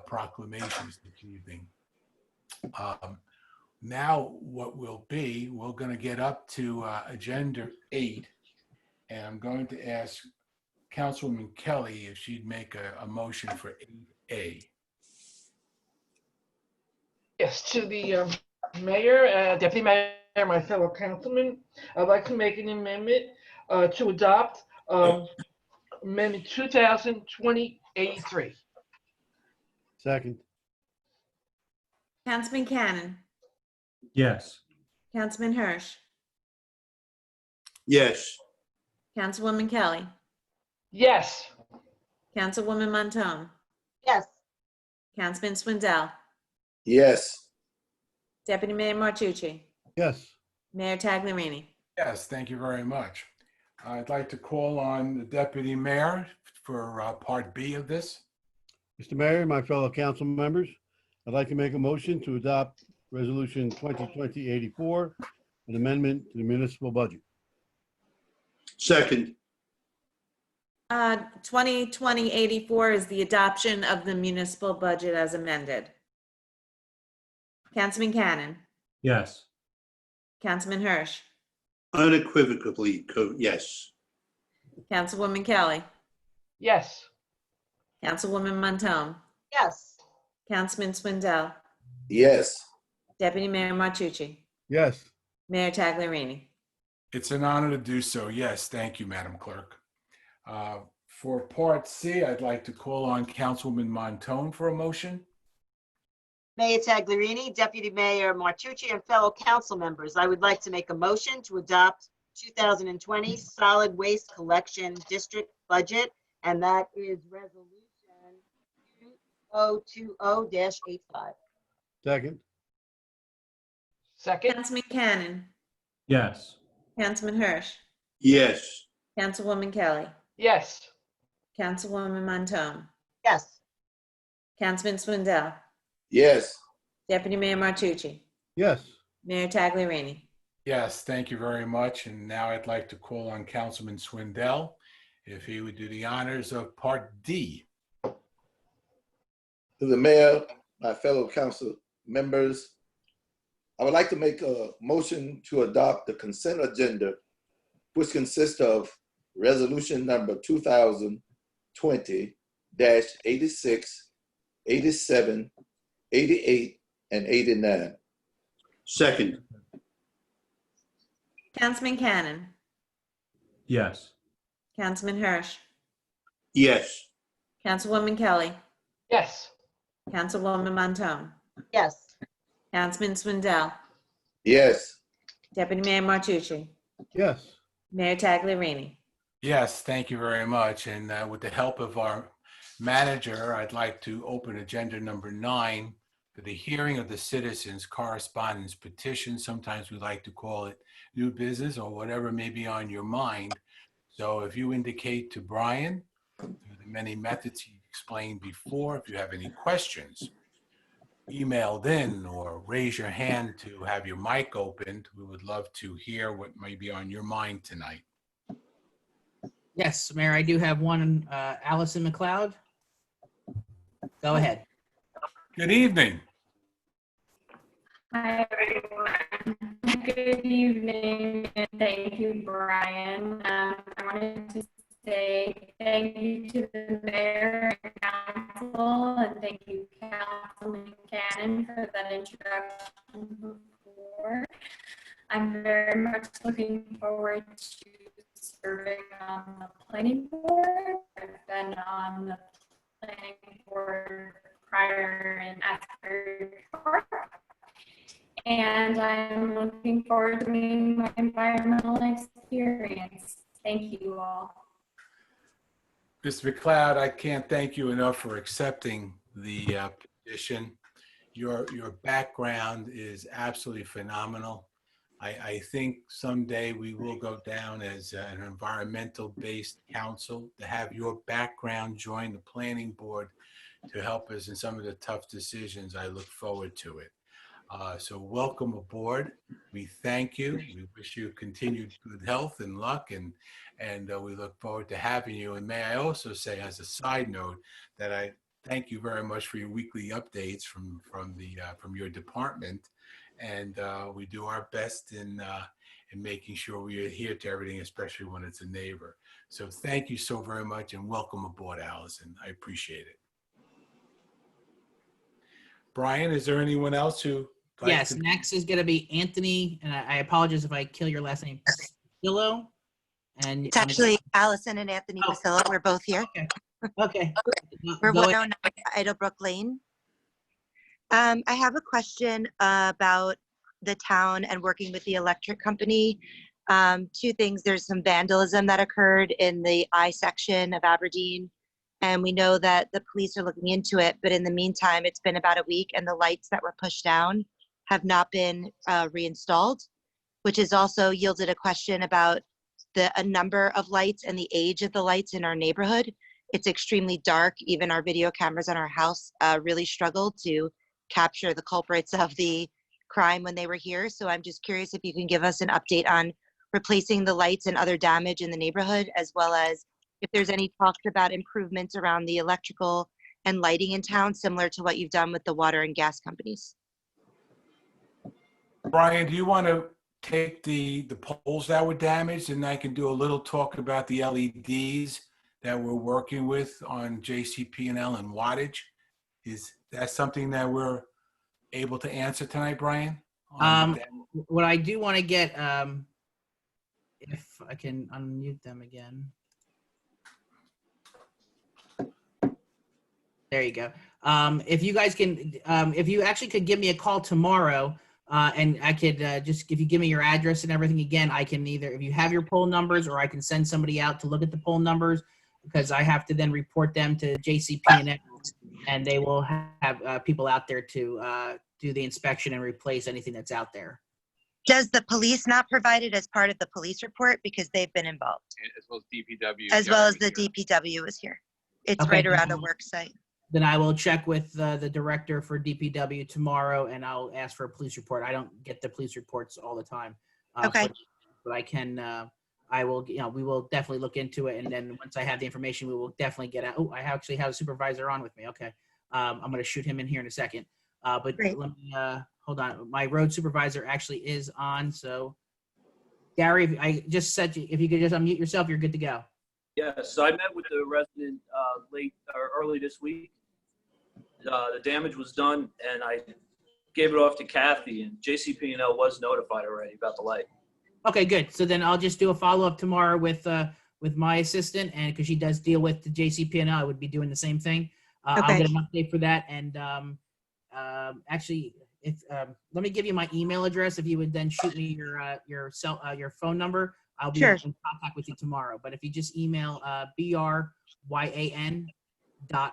proclamations this evening. Now what will be, we're going to get up to Agenda 8, and I'm going to ask Councilwoman Kelly if she'd make a motion for 8A. Yes, to the mayor, deputy mayor, my fellow councilmen, I'd like to make an amendment to adopt Amendment 2020-83. Second. Councilman Cannon, Yes. Councilman Hirsch, Yes. Councilwoman Kelly, Yes. Councilwoman Montone, Yes. Councilman Swindell, Yes. Deputy Mayor Martucci, Yes. Mayor Taglerini. Yes, thank you very much. I'd like to call on the deputy mayor for Part B of this. Mr. Mayor, my fellow council members, I'd like to make a motion to adopt Resolution 2020-84, an amendment to the municipal budget. Second. 2020-84 is the adoption of the municipal budget as amended. Councilman Cannon, Yes. Councilman Hirsch, Unequivocally, yes. Councilwoman Kelly, Yes. Councilwoman Montone, Yes. Councilman Swindell, Yes. Deputy Mayor Martucci, Yes. Mayor Taglerini. It's an honor to do so. Yes, thank you, Madam Clerk. For Part C, I'd like to call on Councilwoman Montone for a motion. Mayor Taglerini, Deputy Mayor Martucci, and fellow council members, I would like to make a motion to adopt 2020 Solid Waste Collection District Budget, and that is Resolution 2020-85. Second. Second. Councilman Cannon, Yes. Councilman Hirsch, Yes. Councilwoman Kelly, Yes. Councilwoman Montone, Yes. Councilman Swindell, Yes. Deputy Mayor Martucci, Yes. Mayor Taglerini. Yes, thank you very much. And now I'd like to call on Councilman Swindell if he would do the honors of Part D. To the mayor, my fellow council members, I would like to make a motion to adopt the consent agenda, which consists of resolution number 2020-86, 87, 88, and 89. Second. Councilman Cannon, Yes. Councilman Hirsch, Yes. Councilwoman Kelly, Yes. Councilwoman Montone, Yes. Councilman Swindell, Yes. Deputy Mayor Martucci, Yes. Mayor Taglerini. Yes, thank you very much. And with the help of our manager, I'd like to open agenda number 9 for the hearing of the citizens' correspondence petition. Sometimes we like to call it new business or whatever may be on your mind. So if you indicate to Brian, through the many methods he explained before, if you have any questions, emailed in or raise your hand to have your mic opened, we would love to hear what may be on your mind tonight. Yes, Mayor, I do have one. Allison McLeod. Go ahead. Good evening. Hi, everyone. Good evening, and thank you, Brian. I wanted to say thank you to the mayor and council, and thank you, Councilman Cannon, for that introduction before. I'm very much looking forward to serving on the planning board. I've been on the planning board prior and after. And I'm looking forward to meeting my environmental experience. Thank you all. Mr. McLeod, I can't thank you enough for accepting the petition. Your background is absolutely phenomenal. I think someday we will go down as an environmental-based council. To have your background join the planning board to help us in some of the tough decisions, I look forward to it. So welcome aboard. We thank you. We wish you continued good health and luck, and we look forward to having you. And may I also say, as a side note, that I thank you very much for your weekly updates from your department, and we do our best in making sure we adhere to everything, especially when it's a neighbor. So thank you so very much, and welcome aboard, Allison. I appreciate it. Brian, is there anyone else who? Yes, next is going to be Anthony, and I apologize if I kill your last name, Pasillo. And it's actually Allison and Anthony Pasillo. We're both here. Okay. We're 109 Idlebrook Lane. I have a question about the town and working with the electric company. Two things. There's some vandalism that occurred in the I section of Aberdeen, and we know that the police are looking into it. But in the meantime, it's been about a week, and the lights that were pushed down have not been reinstalled, which has also yielded a question about a number of lights and the age of the lights in our neighborhood. It's extremely dark. Even our video cameras on our house really struggled to capture the culprits of the crime when they were here. So I'm just curious if you can give us an update on replacing the lights and other damage in the neighborhood, as well as if there's any talks about improvements around the electrical and lighting in town, similar to what you've done with the water and gas companies. Brian, do you want to take the poles that were damaged, and I can do a little talk about the LEDs that we're working with on JCP&L and wattage? Is that something that we're able to answer tonight, Brian? What I do want to get, if I can unmute them again. There you go. If you guys can, if you actually could give me a call tomorrow, and I could just, if you give me your address and everything again, I can either, if you have your poll numbers, or I can send somebody out to look at the poll numbers, because I have to then report them to JCP&L, and they will have people out there to do the inspection and replace anything that's out there. Does the police not provide it as part of the police report, because they've been involved? As well as DPW. As well as the DPW is here. It's Okay. right around the work site. Then I will check with the director for DPW tomorrow, and I'll ask for a police report. I don't get the police reports all the time. Okay. But I can, I will, we will definitely look into it. And then once I have the information, we will definitely get out. Oh, I actually have a supervisor on with me. Okay. I'm going to shoot him in here in a second. But Great. let me, hold on. My road supervisor actually is on. So Gary, if I just said, if you could just unmute yourself, you're good to go. Yes, so I met with the resident early this week. The damage was done, and I gave it off to Kathy, and JCP&L was notified already about the light. Okay, good. So then I'll just do a follow-up tomorrow with my assistant, and because she does deal with the JCP&L, I would be doing the same thing. I'll get an update for that. And actually, if let me give you my email address. If you would then shoot me your phone number, I'll be in contact with you tomorrow. But if you just email bryan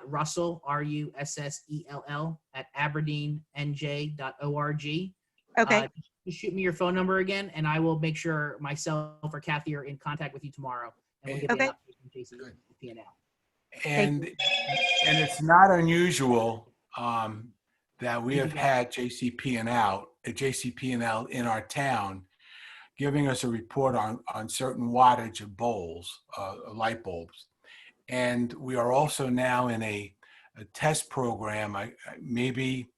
russell, russell, at aberdeenNJ.org. Okay. Just shoot me your phone number again, and I will make sure myself or Kathy are in contact with you tomorrow, and we'll give you an update from JCP&L. And it's not unusual that we have had JCP&L in our town giving us a report on certain wattage of light bulbs. And we are also now in a test program. Maybe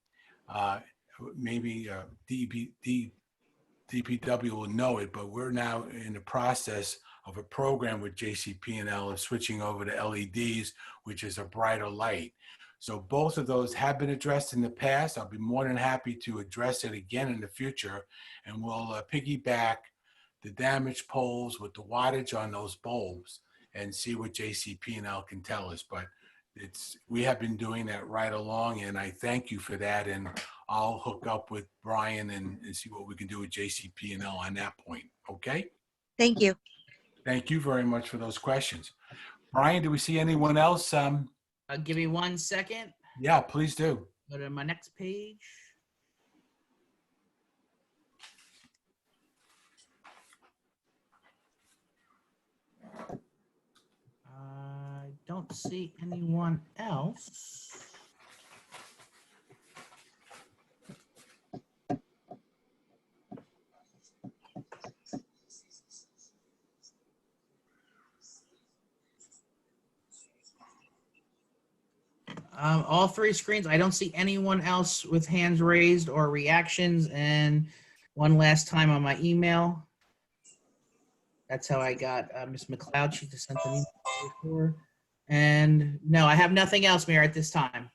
DPW will know it, but we're now in the process of a program with JCP&L of switching over to LEDs, which is a brighter light. So both of those have been addressed in the past. I'll be more than happy to address it again in the future, and we'll piggyback the damaged poles with the wattage on those bulbs and see what JCP&L can tell us. But we have been doing that right along, and I thank you for that. And I'll hook up with Brian and see what we can do with JCP&L on that point. Okay? Thank you. Thank you very much for those questions. Brian, do we see anyone else? Give me 1 second. Yeah, please do. Go to my next page. I don't see anyone else. All three screens, I don't see anyone else with hands raised or reactions. And one last time on my email. That's how I got Ms. McLeod. She just sent an email before. And no, I have nothing else, Mayor, at this time.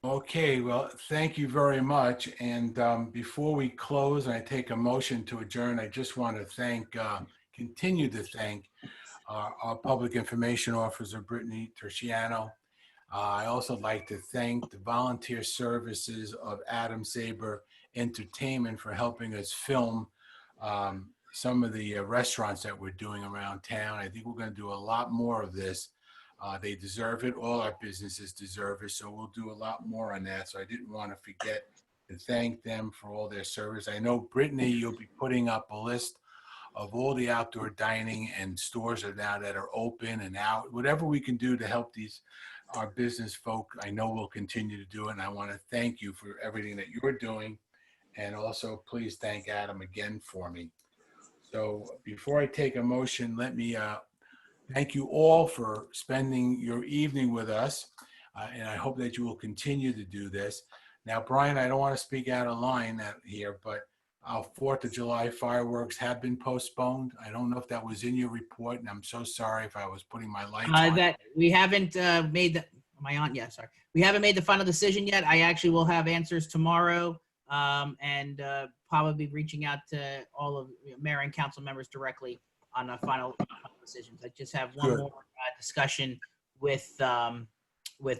Okay, well, thank you very much. And before we close and I take a motion to adjourn, I just want to continue to thank our Public Information Officer, Brittany Terciano. I also like to thank the volunteer services of Adam Saber Entertainment for helping us film some of the restaurants that we're doing around town. I think we're going to do a lot more of this. They deserve it. All our businesses deserve it. So we'll do a lot more on that. So I didn't want to forget to thank them for all their service. I know, Brittany, you'll be putting up a list of all the outdoor dining and stores now that are open and out. Whatever we can do to help our business folk, I know we'll continue to do it. And I want to thank you for everything that you're doing. And also, please thank Adam again for me. So before I take a motion, let me thank you all for spending your evening with us. And I hope that you will continue to do this. Now, Brian, I don't want to speak out of line here, but our 4th of July fireworks have been postponed. I don't know if that was in your report, and I'm so sorry if I was putting my lights on. That we haven't made the, we haven't made the final decision yet. I actually will have answers tomorrow, and probably reaching out to all of mayor and council members directly on the final decisions. I just have one more discussion with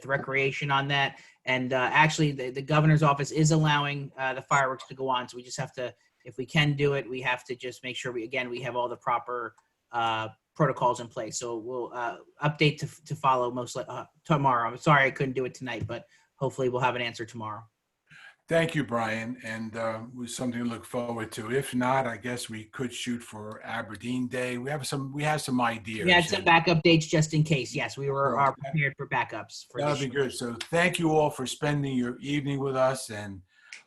recreation on that. And actually, the governor's office is allowing the fireworks to go on. So we just have to, if we can do it, we have to just make sure we have all the proper protocols in place. So we'll update to follow most tomorrow. I'm sorry I couldn't do it tonight, but hopefully we'll have an answer tomorrow. Thank you, Brian, and it was something to look forward to. If not, I guess we could shoot for Aberdeen Day. We have some ideas. We had some backup dates just in case. Yes, we are prepared for backups. That'll be good. So thank you all for spending your evening with us. And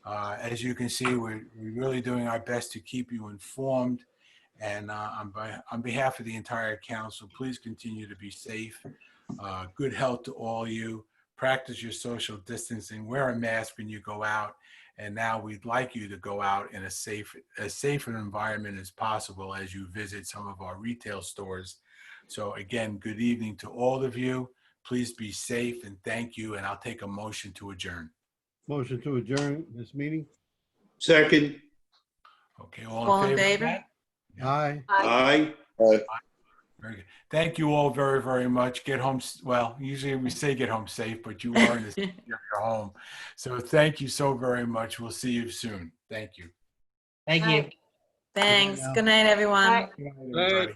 as you can see, we're really doing our best to keep you informed. And on behalf of the entire council, please continue to be safe. Good health to all you. Practice your social distancing, wear a mask when you go out. And now we'd like you to go out in as safe an environment as possible as you visit some of our retail stores. So again, good evening to all of you. Please be safe and thank you. And I'll take a motion to adjourn. Motion to adjourn this meeting. Second. Okay, all in favor? Aye. Aye. Very good. Thank you all very, very much. Get home. Well, usually we say get home safe, but you are in your home. So thank you so very much. We'll see you soon. Thank you. Thank you. Thanks. Good night, everyone. Good night.